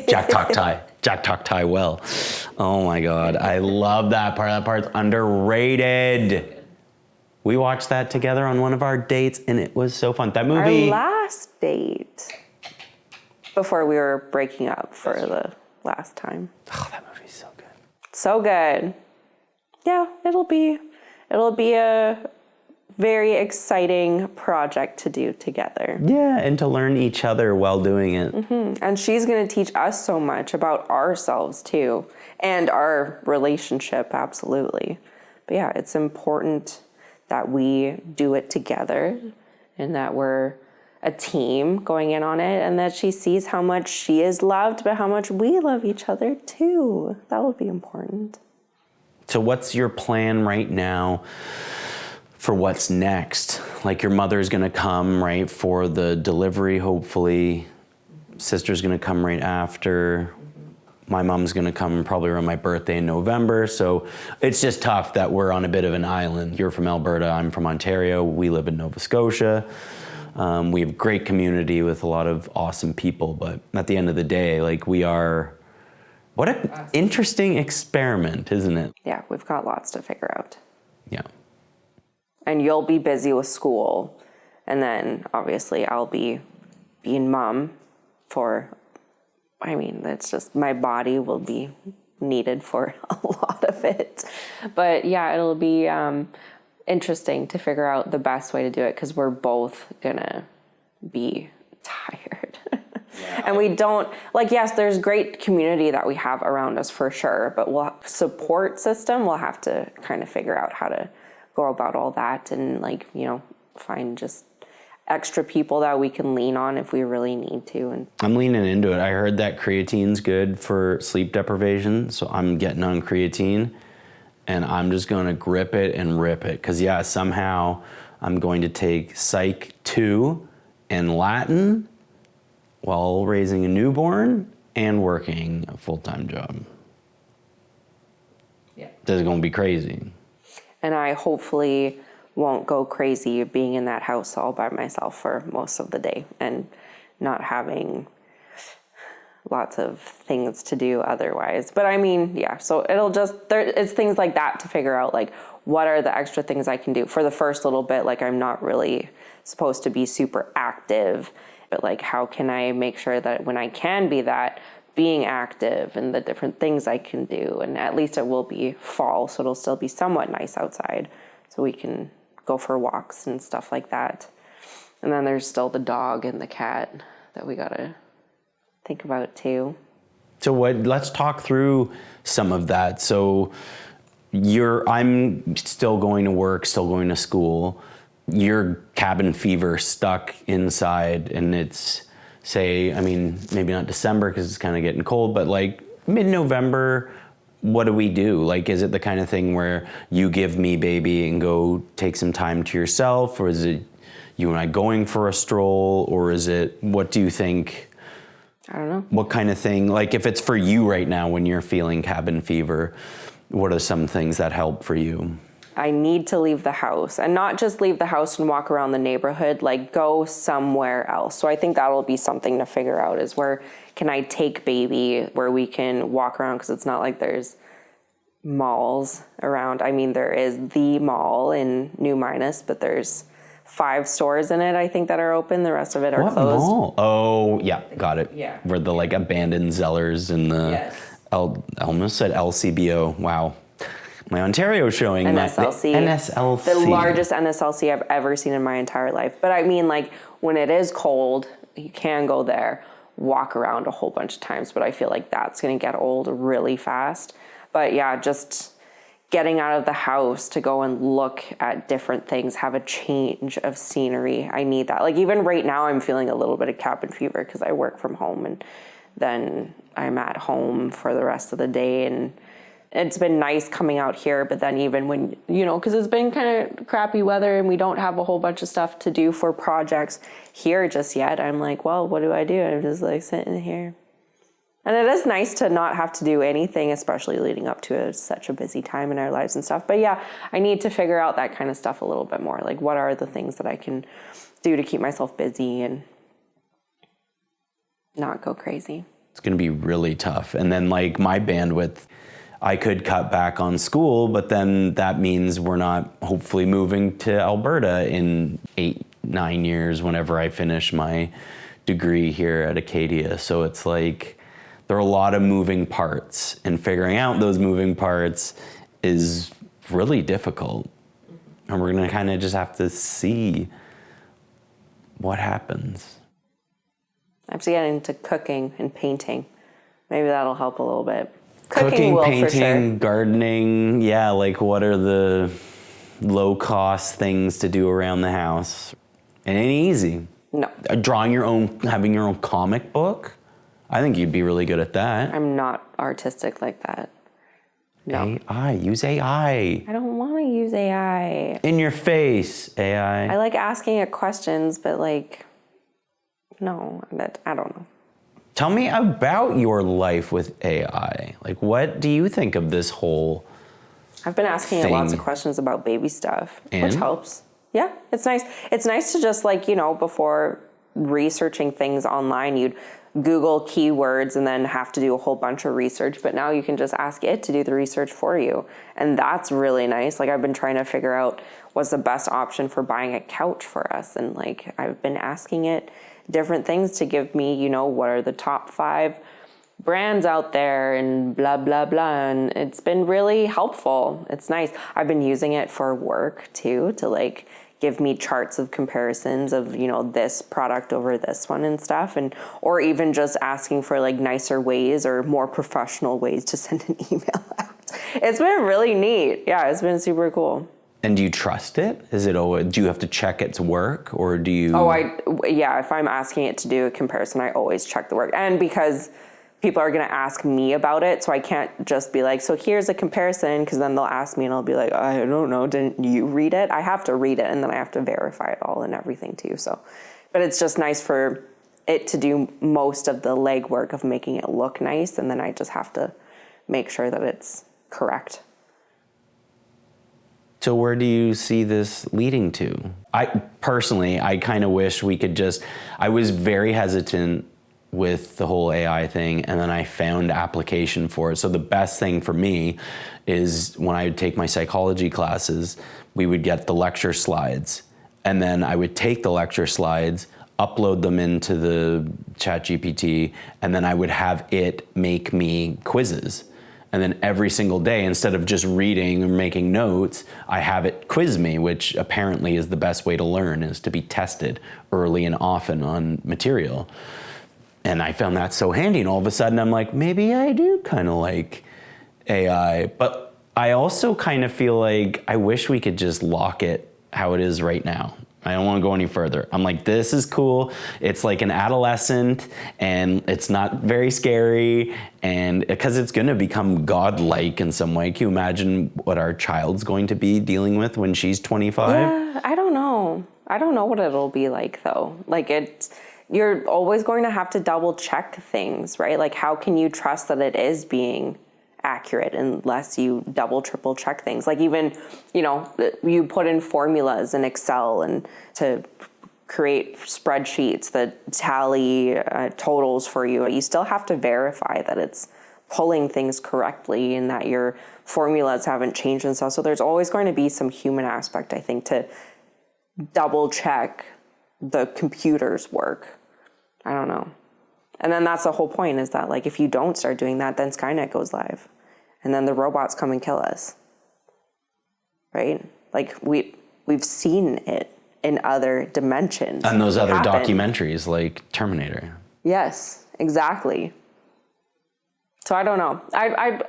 Jack talk Thai. Jack talk Thai well. Oh my God. I love that part. That part's underrated. We watched that together on one of our dates and it was so fun. That movie. Our last date. Before we were breaking up for the last time. Oh, that movie's so good. So good. Yeah, it'll be a very exciting project to do together. Yeah, and to learn each other while doing it. And she's going to teach us so much about ourselves too, and our relationship, absolutely. But yeah, it's important that we do it together and that we're a team going in on it, and that she sees how much she is loved, but how much we love each other too. That will be important. So what's your plan right now for what's next? Like, your mother's gonna come, right, for the delivery, hopefully. Sister's gonna come right after. My mom's gonna come probably around my birthday in November. So it's just tough that we're on a bit of an island. You're from Alberta, I'm from Ontario. We live in Nova Scotia. We have great community with a lot of awesome people, but at the end of the day, like, we are, what an interesting experiment, isn't it? Yeah, we've got lots to figure out. Yeah. And you'll be busy with school, and then obviously I'll be being mom for, I mean, it's just, my body will be needed for a lot of it. But yeah, it'll be interesting to figure out the best way to do it, because we're both gonna be tired. Yeah. And we don't, like, yes, there's great community that we have around us for sure, but support system, we'll have to kind of figure out how to go about all that, and, like, you know, find just extra people that we can lean on if we really need to. And I'm leaning into it. I heard that creatine's good for sleep deprivation, so I'm getting on creatine, and I'm just going to grip it and rip it. Because, yeah, somehow I'm going to take Psych 2 and Latin while raising a newborn and working a full-time job. Yeah. This is going to be crazy. And I hopefully won't go crazy being in that house all by myself for most of the day and not having lots of things to do otherwise. But I mean, yeah, so it'll just, it's things like that to figure out, like, what are the extra things I can do for the first little bit. Like, I'm not really supposed to be super active, but, like, how can I make sure that when I can be that, being active and the different things I can do. And at least it will be fall, so it'll still be somewhat nice outside, so we can go for walks and stuff like that. And then there's still the dog and the cat that we gotta think about too. So let's talk through some of that. So I'm still going to work, still going to school. Your cabin fever stuck inside, and it's, say, I mean, maybe not December because it's kind of getting cold, but like mid-November, what do we do? Like, is it the kind of thing where you give me baby and go take some time to yourself, or is it you and I going for a stroll, or is it, what do you think? I don't know. What kind of thing, like, if it's for you right now when you're feeling cabin fever, what are some things that help for you? I need to leave the house, and not just leave the house and walk around the neighborhood, like, go somewhere else. So I think that'll be something to figure out, is where can I take baby where we can walk around, because it's not like there's malls around. I mean, there is the mall in New Minas, but there's 5 stores in it, I think, that are open. The rest of it are what closed. Mall? Oh, yeah, got it. Yeah. Where the, like, abandoned Zellers and the, yes. I almost said LCBO. Wow. My Ontario showing. NSLC. NSLC. The largest NSLC I've ever seen in my entire life. But I mean, like, when it is cold, you can go there, walk around a whole bunch of times, but I feel like that's going to get old really fast. But yeah, just getting out of the house to go and look at different things, have a change of scenery. I need that. Like, even right now, I'm feeling a little bit of cabin fever because I work from home, and then I'm at home for the rest of the day, and it's been nice coming out here, but then even when, you know, because it's been kind of crappy weather and we don't have a whole bunch of stuff to do for projects here just yet, I'm like, well, what do? I'm just like sitting here. And it is nice to not have to do anything, especially leading up to such a busy time in our lives and stuff. But yeah, I need to figure out that kind of stuff a little bit more. Like, what are the things that I can do to keep myself busy and not go crazy? It's going to be really tough. And then, like, my bandwidth, I could cut back on school, but then that means we're not hopefully moving to Alberta in 8-9 years whenever I finish my degree here at Acadia. So it's like, there are a lot of moving parts, and figuring out those moving parts is really difficult. And we're going to kind of just have to see what happens. I have to get into cooking and painting. Maybe that'll help a little bit. Cooking will, painting, for sure. gardening. Yeah, like what are the low-cost things to do around the house? It ain't easy. No. Drawing your own, having your own comic book. I think you'd be really good at that. I'm not artistic like that. No. AI, use AI. I don't want to use AI. In your face, AI. I like asking it questions, but like, no, I don't know. Tell me about your life with AI. Like, what do you think of this whole I've been asking it lots of questions about baby stuff, which helps. Yeah, it's nice. It's nice to just like, before researching things online, you'd Google keywords and then have to do a whole bunch of research. But now you can just ask it to do the research for you. And that's really nice. Like I've been trying to figure out what's the best option for buying a couch for us. And like I've been asking it different things to give me, what are the top 5 brands out there and blah, blah, blah. And it's been really helpful. It's nice. I've been using it for work too, to like give me charts of comparisons of, this product over this one and stuff. Or even just asking for like nicer ways or more professional ways to send an email out. It's been really neat. Yeah, it's been super cool. And do you trust it? Do you have to check its work or do you? If I'm asking it to do a comparison, I always check the work. And because people are going to ask me about it, so I can't just be like, so here's a comparison, because then they'll ask me and I'll be like, I don't know, didn't you read it? I have to read it and then I have to verify it all and everything too. So, but it's just nice for it to do most of the legwork of making it look nice, and then I just have to make sure that it's correct. So where do you see this leading to? I kind of wish we could I was very hesitant with the whole AI thing, and then I found application for it. So the best thing for me is when I would take my psychology classes, we would get the lecture slides, and then I would take the lecture slides, upload them into the ChatGPT, and then I would have it make me quizzes. And then every single day, instead of just reading or making notes, I have it quiz me, which apparently is the best way to learn, is to be tested early and often on material. And I found that so handy, and all of a sudden I'm like, maybe I do kind of like AI. But I also kind of feel like I wish we could just lock it how it is right now. I don't want to go any further. I'm like, this is cool. It's like an adolescent, and it's not very scary, and because it's going to become godlike in some way. Can you imagine what our child's going to be dealing with when she's 25? Yeah, I don't know. I don't know what it'll be like though. Like you're always going to have to double check things, right? Like how can you trust that it is being accurate unless you double, triple check things? Like even, you put in formulas in Excel and to create spreadsheets that tally totals for you. You still have to verify that it's pulling things correctly and that your formulas haven't changed and stuff. So there's always going to be some human aspect, I think, to double check the computer's work. I don't know. And then that's the whole point, is that like if you don't start doing that, then Skynet goes live. And then the robots come and kill us. Right? Like we've seen it in other dimensions. And those other documentaries like Terminator. Yes, exactly. So I don't know.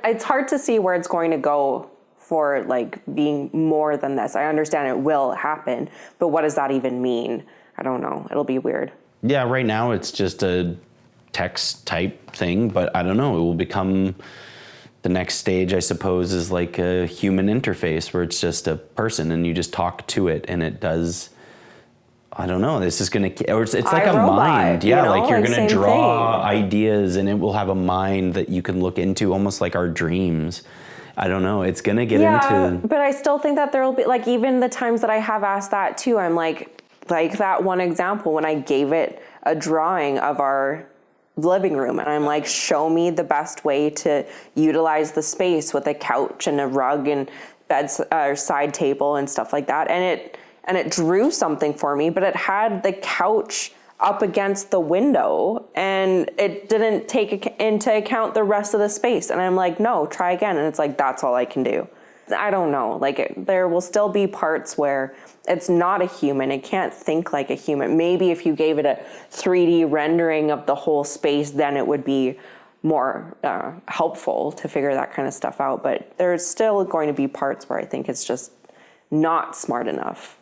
It's hard to see where it's going to go for like being more than this. I understand it will happen, but what does that even mean? I don't know. It'll be weird. Yeah, right now it's just a text type thing, but I don't know. It will become the next stage, I suppose, is like a human interface where it's just a person and you just talk to it and it does. I don't know. This is gonna, or it's like a mind. Yeah, like you're gonna draw ideas and it will have a mind that you can look into, almost like our dreams. I don't know. It's gonna get into. But I still think that there will be, like, even the times that I have asked that too, I'm like that one example when I gave it a drawing of our living room and I'm like, show me the best way to utilize the space with a couch and a rug and side table and stuff like that. And it drew something for me, but it had the couch up against the window and it didn't take into account the rest of the space. And I'm like, no, try again. And it's like, that's all I can do. I don't know. Like there will still be parts where it's not a human. It can't think like a human. Maybe if you gave it a 3D rendering of the whole space, then it would be more helpful to figure that kind of stuff out. But there's still going to be parts where I think it's just not smart enough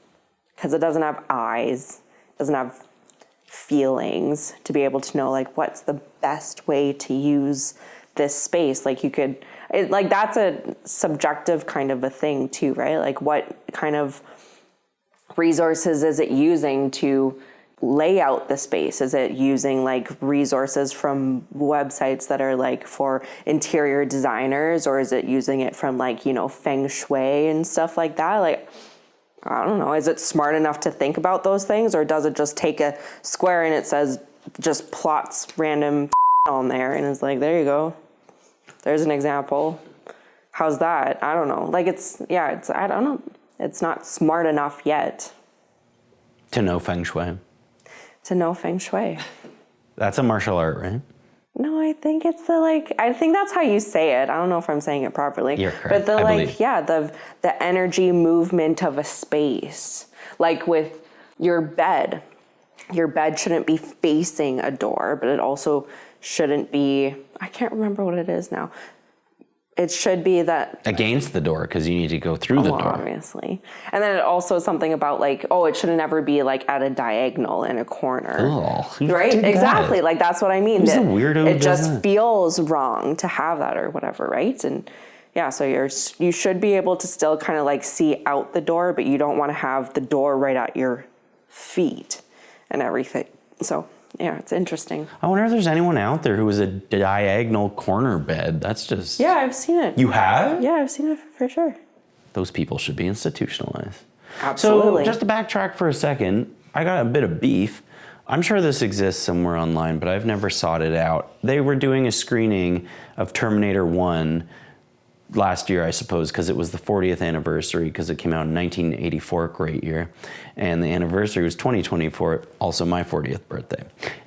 because it doesn't have eyes, doesn't have feelings to be able to know like what's the best way to use this space. Like you could, like that's a subjective kind of a thing too, right? Like what kind of resources is it using to lay out the space? Is it using like resources from websites that are like for interior designers, or is it using it from like, you know, feng shui and stuff like that? Like, I don't know. Is it smart enough to think about those things, or does it just take a square and it says, just plots random on there and it's like, there you go. There's an example. How's that? I don't know. Like I don't know. It's not smart enough yet. To know feng shui. To know feng shui. That's a martial art, right? No, I think it's I think that's how you say it. I don't know if I'm saying it properly. You're correct. But I believe. the energy movement of a space. Like with your bed shouldn't be facing a door, but it also shouldn't be, I can't remember what it is now. It should be that against the door, because you need to go through the door. Obviously. And then it also something about like, it should never be like at a diagonal in a corner. Oh, right? Exactly. Like that's what I mean. Who's the weirdo who It does just that? feels wrong to have that or whatever, right? And yeah, so you should be able to still kind of like see out the door, but you don't want to have the door right at your feet and everything. So yeah, it's interesting. I wonder if there's anyone out there who is a diagonal corner bed. That's just... Yeah, I've seen it. You have? Yeah, I've seen it for sure. Those people should be institutionalized. Absolutely. So just to backtrack for a second, I got a bit of beef. I'm sure this exists somewhere online, but I've never sought it out. They were doing a screening of Terminator 1 last year, I suppose, because it was the 40th anniversary, because it came out in 1984, great year. And the anniversary was 2024, also my 40th birthday.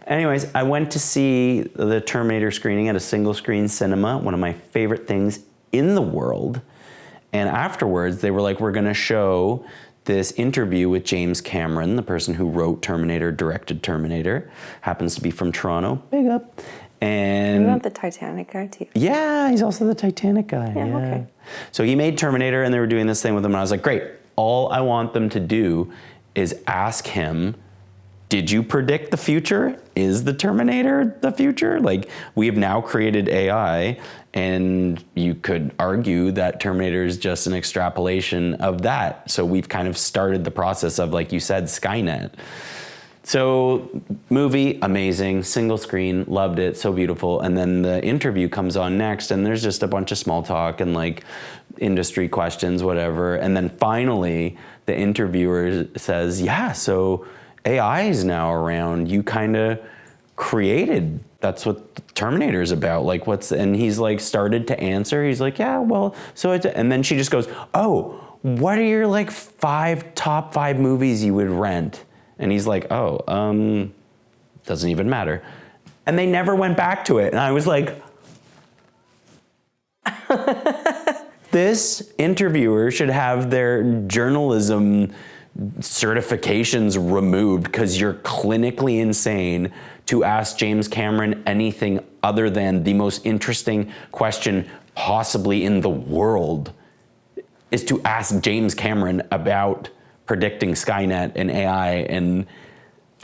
Anyways, I went to see the Terminator screening at a single screen cinema, one of my favorite things in the world. And afterwards, they were like, we're gonna show this interview with James Cameron, the person who wrote Terminator, directed Terminator, happens to be from Toronto, big up. And Isn't that the Titanic guy too? yeah, he's also the Titanic guy. Yeah, okay. So he made Terminator, and they were doing this thing with him, and I was like, great. All I want them to do is ask him, did you predict the future? Is the Terminator the future? Like, we have now created AI, and you could argue that Terminator is just an extrapolation of that. So we've kind of started the process of, like you said, Skynet. So movie, amazing, single screen, loved it, so beautiful. And then the interview comes on next, and there's just a bunch of small talk and like industry questions, whatever. And then finally the interviewer says, yeah, so AI is now around. You kind of created, that's what Terminator is about. Like and he's like started to answer. He's like, yeah, well, so and then she just goes, oh, what are your like top five movies you would rent? And he's like, doesn't even matter. And they never went back to it. And I was like, this interviewer should have their journalism certifications removed because you're clinically insane to ask James Cameron anything other than the most interesting question possibly in the world is to ask James Cameron about predicting Skynet and AI, and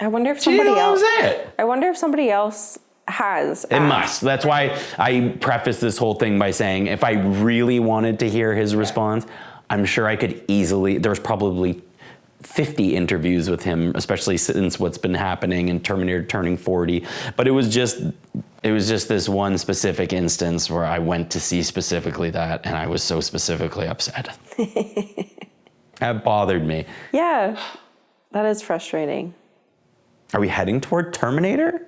I wonder if somebody else. It. I wonder if somebody else has. It must. That's why I preface this whole thing by saying, if I really wanted to hear his response, I'm sure I could easily. There's probably 50 interviews with him, especially since what's been happening in Terminator turning 40. But it was just this one specific instance where I went to see specifically that, and I was so specifically upset. That bothered me. Yeah, that is frustrating. Are we heading toward Terminator?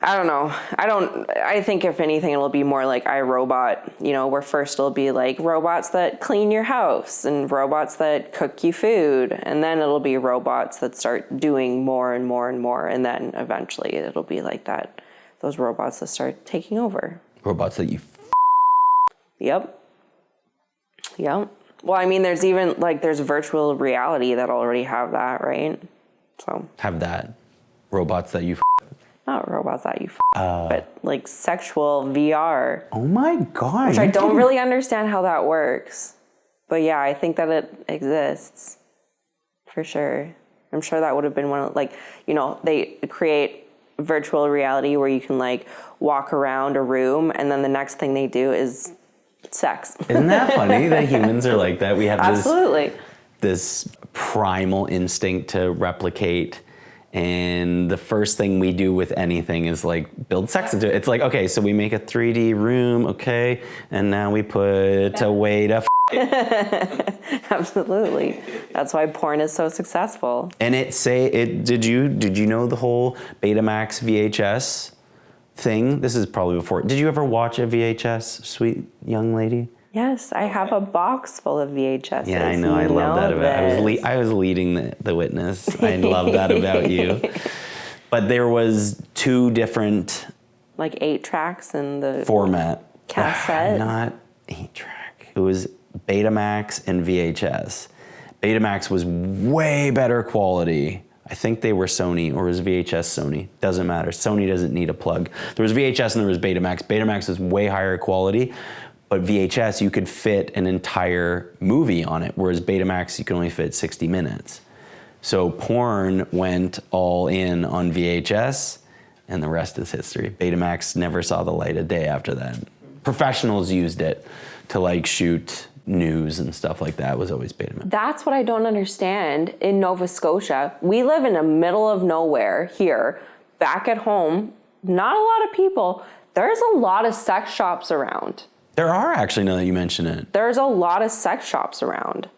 I don't know. I think if anything, it'll be more like iRobot, where first it'll be like robots that clean your house and robots that cook you food. And then it'll be robots that start doing more and more and more. And then eventually it'll be like that, those robots that start taking over. Robots that you Yep. Yep. Well, I mean, there's even like there's virtual reality that already have that, right? So Have that. Robots that you not robots that you but like sexual VR. Oh my God. Which I don't really understand how that works. But yeah, I think that it exists for sure. I'm sure that would have been one of, like, you know, they create virtual reality where you can like walk around a room and then the next thing they do is sex. Isn't that funny that humans are like that? We have Absolutely. this primal instinct to replicate. And the first thing we do with anything is like build sex into it. It's like, okay, so we make a 3D room, okay, and now we put a way to Absolutely. That's why porn is so successful. And did you know the whole Betamax VHS thing? This is probably before. Did you ever watch a VHS, sweet young lady? Yes, I have a box full of VHSs. Yeah, I know. I love that about. I was leading the witness. I love that about you. But there was 2 different like 8 tracks in the format cassette. Not 8-track. It was Betamax and VHS. Betamax was way better quality. I think they were Sony, or was VHS Sony? Doesn't matter. Sony doesn't need a plug. There was VHS and there was Betamax. Betamax was way higher quality, but VHS, you could fit an entire movie on it, whereas Betamax, you can only fit 60 minutes. So porn went all in on VHS, and the rest is history. Betamax never saw the light of day after that. Professionals used it to like shoot news and stuff like that. It was always Betamax. That's what I don't understand. In Nova Scotia, we live in the middle of nowhere here. Back at home, not a lot of people. There's a lot of sex shops around. There are actually, now that you mention it. There's a lot of sex shops around.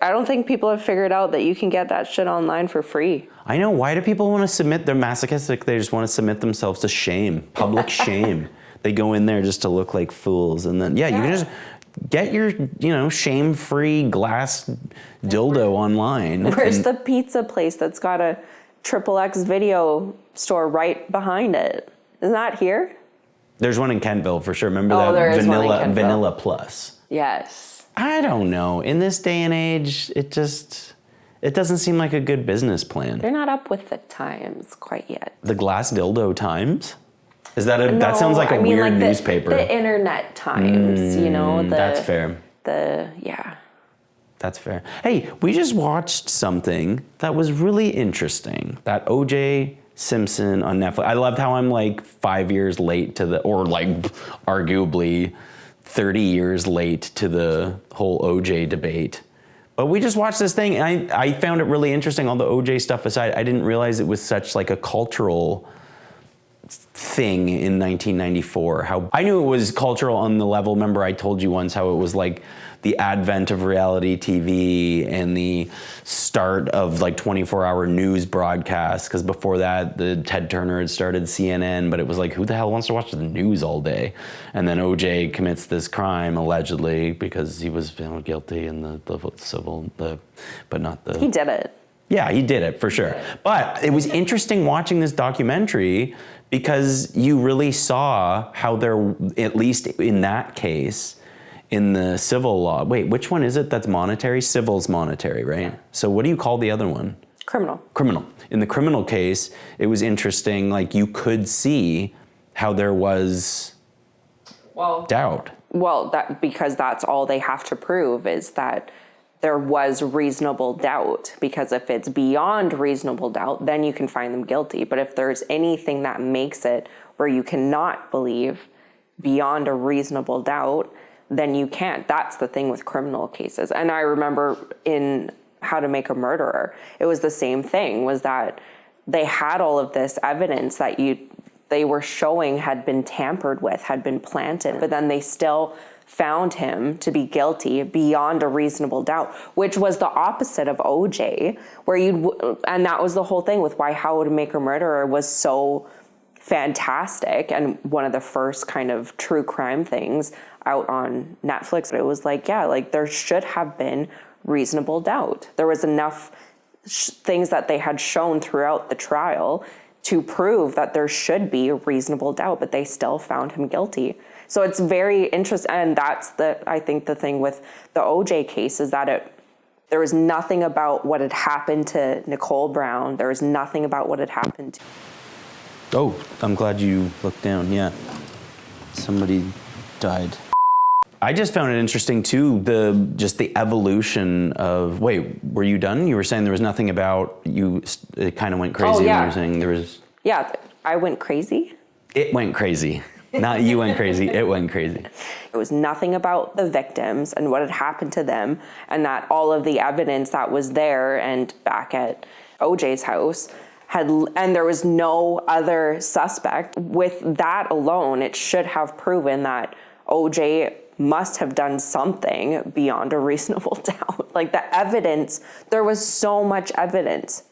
I don't think people have figured out that you can get that shit online for free. I know. Why do people want to submit? They're masochistic. They just want to submit themselves to shame, public shame. They go in there just to look like fools. And then, you can just get your, shame-free glass dildo online. Where's the pizza place that's got a XXX video store right behind it? Isn't that here? There's one in Kentville for sure. Remember that Vanilla Plus? Yes. I don't know. In this day and age, it doesn't seem like a good business plan. They're not up with the times quite yet. The Glass Dildo Times? Is that that sounds like a weird newspaper. The internet times, that's fair. That's fair. Hey, we just watched something that was really interesting. That O.J. Simpson on Netflix. I loved how I'm like 5 years late or like arguably 30 years late to the whole OJ debate. But we just watched this thing and I found it really interesting. All the OJ stuff aside, I didn't realize it was such like a cultural thing in 1994. How I knew it was cultural on the level, remember I told you once how it was like the advent of reality TV and the start of like 24-hour news broadcasts, because before that the Ted Turner had started CNN, but it was like, who the hell wants to watch the news all day? And then OJ commits this crime allegedly because he was found guilty in the civil, but not the... He did it. Yeah, he did it for sure. But it was interesting watching this documentary because you really saw how there, at least in that case, in the civil law. Wait, which one is it that's monetary? Civil's monetary, right? Yeah. So what do you call the other one? Criminal. Criminal. In the criminal case, it was interesting, like you could see how there was doubt. Well, because that's all they have to prove is that there was reasonable doubt, because if it's beyond reasonable doubt, then you can find them guilty. But if there's anything that makes it where you cannot believe beyond a reasonable doubt, then you can't. That's the thing with criminal cases. And I remember in How to Make a Murderer, it was the same thing, was that they had all of this evidence that they were showing had been tampered with, had been planted, but then they still found him to be guilty beyond a reasonable doubt, which was the opposite of OJ, and that was the whole thing with why How to Make a Murderer was so fantastic and one of the first kind of true crime things out on Netflix. It was like, there should have been reasonable doubt. There was enough things that they had shown throughout the trial to prove that there should be reasonable doubt, but they still found him guilty. So it's very interesting. And that's I think the thing with the OJ case is that there was nothing about what had happened to Nicole Brown. There was nothing about what had happened to. Oh, I'm glad you looked down. Yeah. Somebody died. I just found it interesting too, the evolution of, wait, were you done? You were saying there was nothing about you, it kind of went crazy. Oh, yeah. You were saying there was. Yeah, I went crazy. It went crazy. Not you went crazy, it went crazy. It was nothing about the victims and what had happened to them, and that all of the evidence that was there and back at OJ's house and there was no other suspect. With that alone, it should have proven that OJ must have done something beyond a reasonable doubt. Like the evidence, there was so much evidence.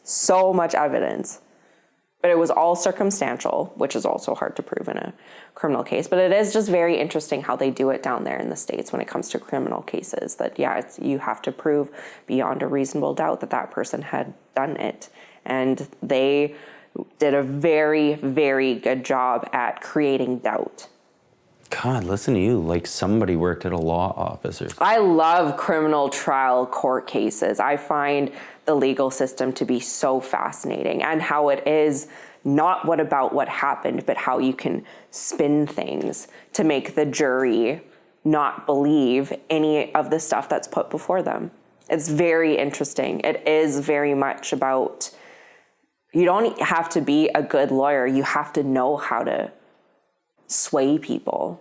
But it was all circumstantial, which is also hard to prove in a criminal case. But it is just very interesting how they do it down there in the States when it comes to criminal cases. That, you have to prove beyond a reasonable doubt that that person had done it. And they did a very, very good job at creating doubt. God, listen to you, like somebody worked at a law office. I love criminal trial court cases. I find the legal system to be so fascinating, and how it is not what happened, but how you can spin things to make the jury not believe any of the stuff that's put before them. It's very interesting. It is very much about, you don't have to be a good lawyer. You have to know how to sway people.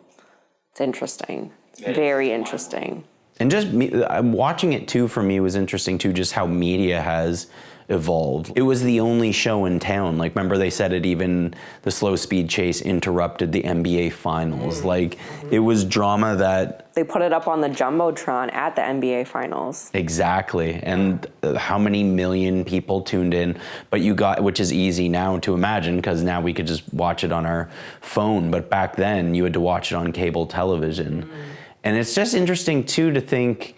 It's interesting. It's very interesting. And just watching it too, for me, was interesting too, just how media has evolved. It was the only show in town. Like, remember they said it, even the slow speed chase interrupted the NBA finals. Like, it was drama that... They put it up on the Jumbotron at the NBA finals. Exactly. And how many million people tuned in, but you got, which is easy now to imagine because now we could just watch it on our phone. But back then you had to watch it on cable television. And it's just interesting too to think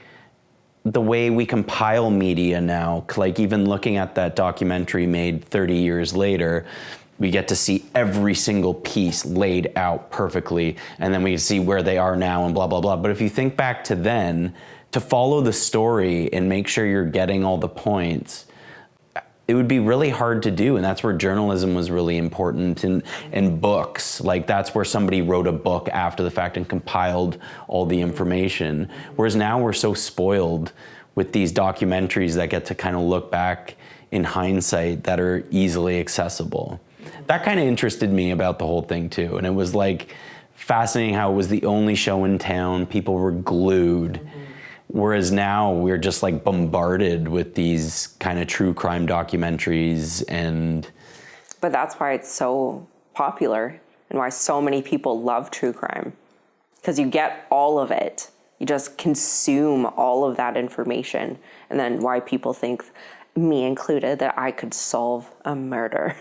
the way we compile media now, like even looking at that documentary made 30 years later, we get to see every single piece laid out perfectly, and then we can see where they are now and blah, blah, blah. But if you think back to then, to follow the story and make sure you're getting all the points, it would be really hard to do. And that's where journalism was really important, and books. Like, that's where somebody wrote a book after the fact and compiled all the information. Whereas now we're so spoiled with these documentaries that get to kind of look back in hindsight that are easily accessible. That kind of interested me about the whole thing too. And it was like fascinating how it was the only show in town. People were glued. Whereas now we're just like bombarded with these kind of true crime documentaries. But that's why it's so popular and why so many people love true crime, because you get all of it. You just consume all of that information. And then why people think, me included, that I could solve a murder.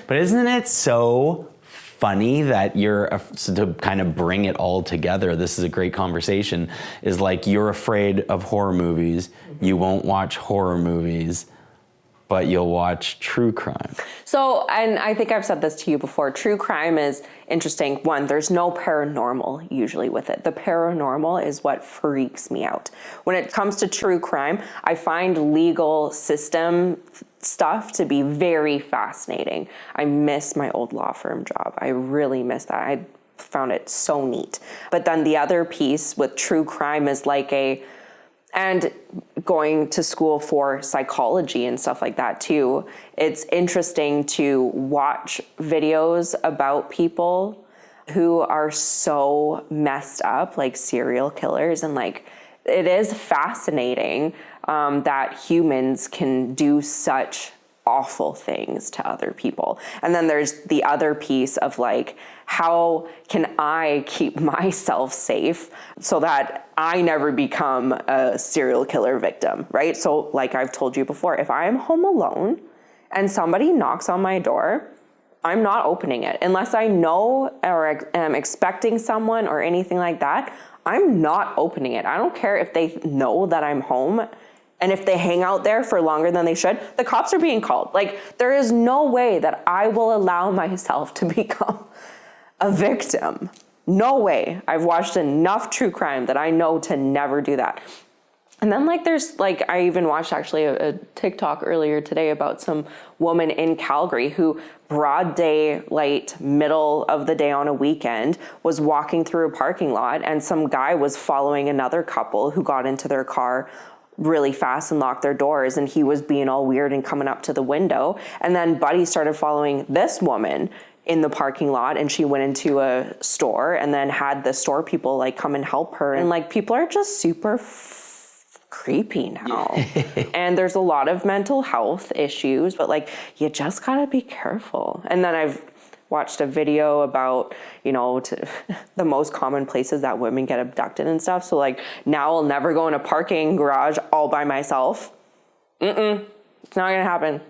But isn't it so funny that to kind of bring it all together, this is a great conversation, is like, you're afraid of horror movies, you won't watch horror movies, but you'll watch true crime. So, and I think I've said this to you before, true crime is interesting. One, there's no paranormal usually with it. The paranormal is what freaks me out. When it comes to true crime, I find legal system stuff to be very fascinating. I miss my old law firm job. I really miss that. I found it so neat. But then the other piece with true crime is like and going to school for psychology and stuff like that too, it's interesting to watch videos about people who are so messed up, like serial killers, and like, it is fascinating that humans can do such awful things to other people. And then there's the other piece of like, how can I keep myself safe so that I never become a serial killer victim, right? So like I've told you before, if I'm home alone and somebody knocks on my door, I'm not opening it unless I know or am expecting someone or anything like that. I'm not opening it. I don't care if they know that I'm home. And if they hang out there for longer than they should, the cops are being called. Like, there is no way that I will allow myself to become a victim No way. I've watched enough true crime that I know to never do that. And then like there's like, I even watched actually a TikTok earlier today about some woman in Calgary who broad daylight, middle of the day on a weekend, was walking through a parking lot and some guy was following another couple who got into their car really fast and locked their doors, and he was being all weird and coming up to the window. And then Buddy started following this woman in the parking lot, and she went into a store and then had the store people like come and help her. And like people are just super creepy now. And there's a lot of mental health issues, but like you just gotta be careful. And then I've watched a video about, you know, the most common places that women get abducted and stuff. So like now I'll never go in a parking garage all by myself. It's not gonna happen.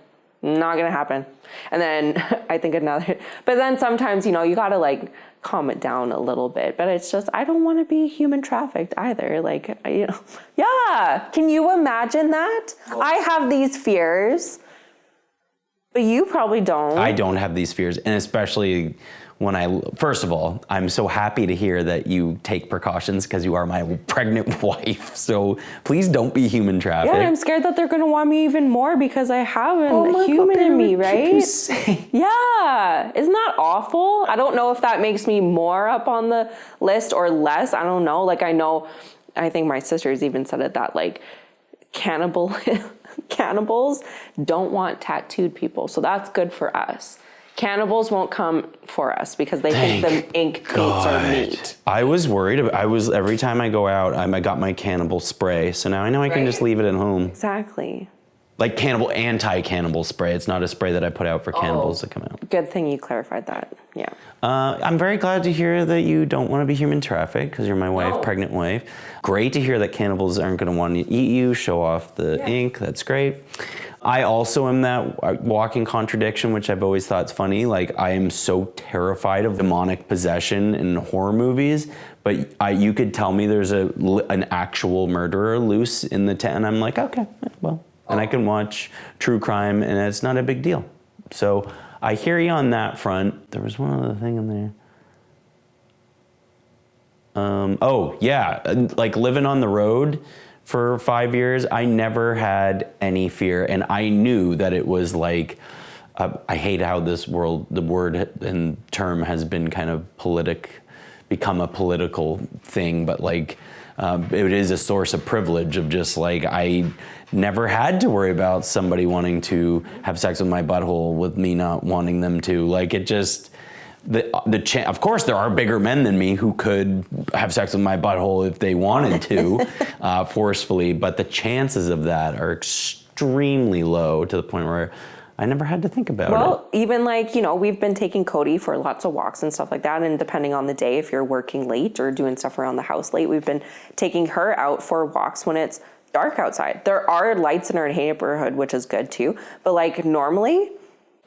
Not gonna happen. And then I think but then sometimes, you know, you gotta like calm it down a little bit, but it's just, I don't want to be human trafficked either. Like, you know, yeah. Can you imagine that? I have these fears, but you probably don't. I don't have these fears. And especially when first of all, I'm so happy to hear that you take precautions because you are my pregnant wife. So please don't be human trafficked. Yeah, I'm scared that they're going to want me even more because I have a human in me, right? Yeah. Isn't that awful? I don't know if that makes me more up on the list or less. I don't know. Like I think my sisters even said it that like cannibals don't want tattooed people. So that's good for us. Cannibals won't come for us because they think the ink taints our meat. I was worried. Every time I go out, I got my cannibal spray. So now I know I can just leave it at home. Exactly. Like anti-cannibal spray. It's not a spray that I put out for cannibals to come out. Good thing you clarified that. Yeah. I'm very glad to hear that you don't want to be human trafficked because you're my wife, pregnant wife. Great to hear that cannibals aren't going to want to eat you, show off the ink. That's great. I also am that walking contradiction, which I've always thought is funny. Like, I am so terrified of demonic possession in horror movies, but you could tell me there's an actual murderer loose in the tent, and I'm like, okay, well, and I can watch true crime, and it's not a big deal. So I hear you on that front. There was one other thing in there. Like living on the road for 5 years, I never had any fear, and I knew that it was like, I hate how the word and term has been kind of become a political thing, but like, it is a source of privilege of just like, I never had to worry about somebody wanting to have sex with my butthole with me not wanting them to. Like, it just, of course there are bigger men than me who could have sex with my butthole if they wanted to, forcefully, but the chances of that are extremely low to the point where I never had to think about it. Well, even like, you know, we've been taking Cody for lots of walks and stuff like that. And depending on the day, if you're working late or doing stuff around the house late, we've been taking her out for walks when it's dark outside. There are lights in our neighborhood, which is good too. But like normally,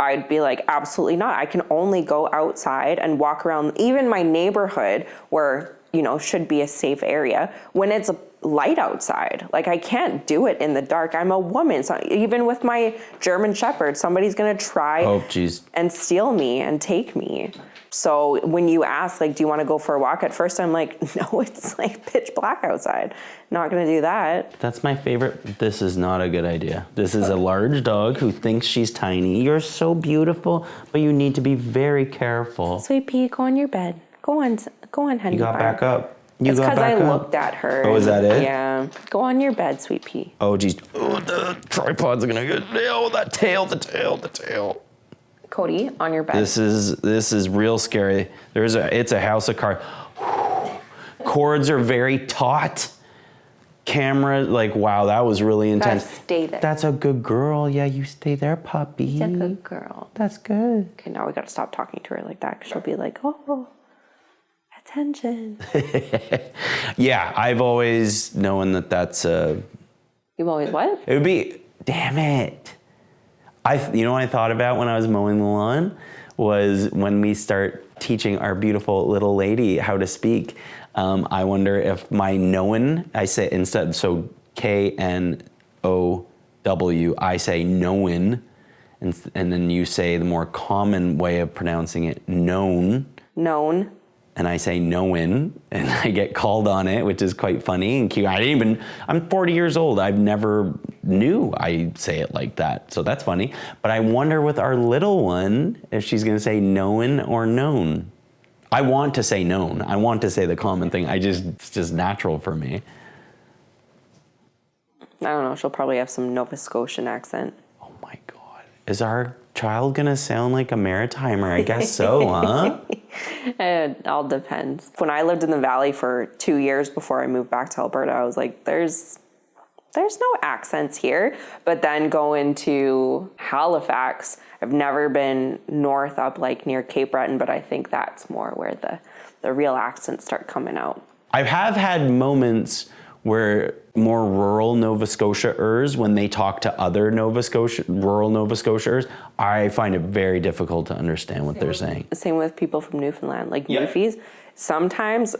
I'd be like, absolutely not. I can only go outside and walk around even my neighborhood where, you know, should be a safe area when it's light outside. Like, I can't do it in the dark. I'm a woman. So even with my German Shepherd, somebody's going to try and steal me and take me. So when you ask, like, do you want to go for a walk? At first I'm like, no, it's like pitch black outside. Not going to do that. That's my favorite. This is not a good idea. This is a large dog who thinks she's tiny. You're so beautiful, but you need to be very careful. Sweet pea, go on your bed. Go on, honey. You got back up. It's because I looked at her. Oh, is that it? Yeah. Go on your bed, sweet pea. Oh, geez. Oh, the tripod's gonna get the tail. Cody, on your bed. This is real scary. It's a house of cards. Cords are very taut. Camera, like, wow, that was really intense. Stay there. That's a good girl. Yeah, you stay there, puppy. She's a good girl. That's good. Okay, now we gotta stop talking to her like that, because she'll be like, oh, attention. Yeah, I've always known that's a... You've always what? It would be, damn it. You know what I thought about when I was mowing the lawn? Was when we start teaching our beautiful little lady how to speak. I wonder if my knowin, I say instead, so Know, I say knowin, and then you say the more common way of pronouncing it, known. Known. and I say knowing, and I get called on it, which is quite funny and cute. I'm 40 years old. I've never knew I say it like that. So that's funny. But I wonder with our little one, if she's gonna say knowing or known. I want to say known. I want to say the common thing. It's just natural for me. I don't know. She'll probably have some Nova Scotian accent. Oh my God. Is our child gonna sound like a Maritimer? I guess so, huh? It all depends. When I lived in the Valley for 2 years before I moved back to Alberta, I was like, there's no accents here. But then going to Halifax, I've never been north up like near Cape Breton, but I think that's more where the real accents start coming out. I have had moments where more rural Nova Scotiaers, when they talk to other rural Nova Scotiaers, I find it very difficult to understand what they're saying. Same with people from Newfoundland, like Newfies. Sometimes,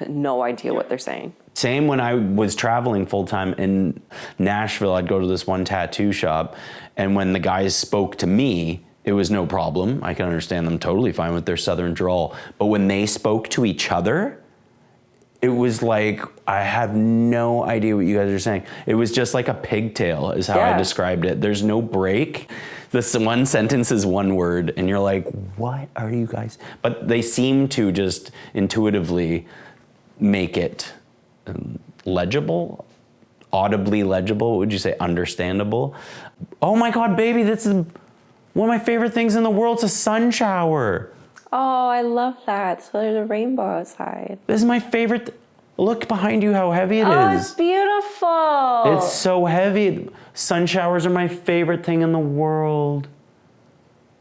no idea what they're saying. Same when I was traveling full-time in Nashville, I'd go to this one tattoo shop, and when the guys spoke to me, it was no problem. I can understand them totally fine with their southern drawl. But when they spoke to each other, it was like, I have no idea what you guys are saying. It was just like a pigtail is how I described it. There's no break. This one sentence is one word, and you're like, what are you guys? But they seem to just intuitively make it legible, audibly legible. What would you say? Understandable. Oh my God, baby, this is one of my favorite things in the world. It's a sun shower. Oh, I love that. So there's a rainbow outside. This is my favorite. Look behind you how heavy it is. Oh, it's beautiful. It's so heavy. Sun showers are my favorite thing in the world.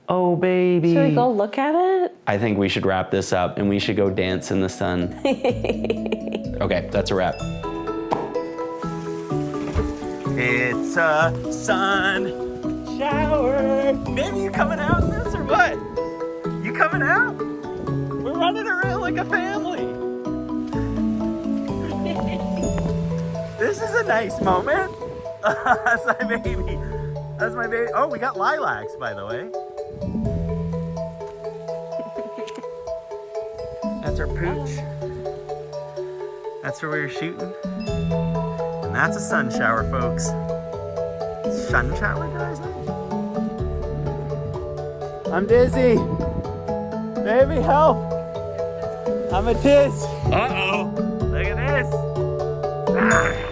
Oh, baby. Should we go look at it? I think we should wrap this up and we should go dance in the sun. Okay, that's a wrap. It's a sun shower. Baby, you coming out in this or what? You coming out? We're running around like a family. This is a nice moment. That's my baby. That's my baby. Oh, we got lilacs, by the way. That's our pooch. That's where we were shooting. And that's a sun shower, folks. Sun shower, guys? I'm dizzy. Baby, help. I'm a tiz. Uh-oh. Look at this. Ah.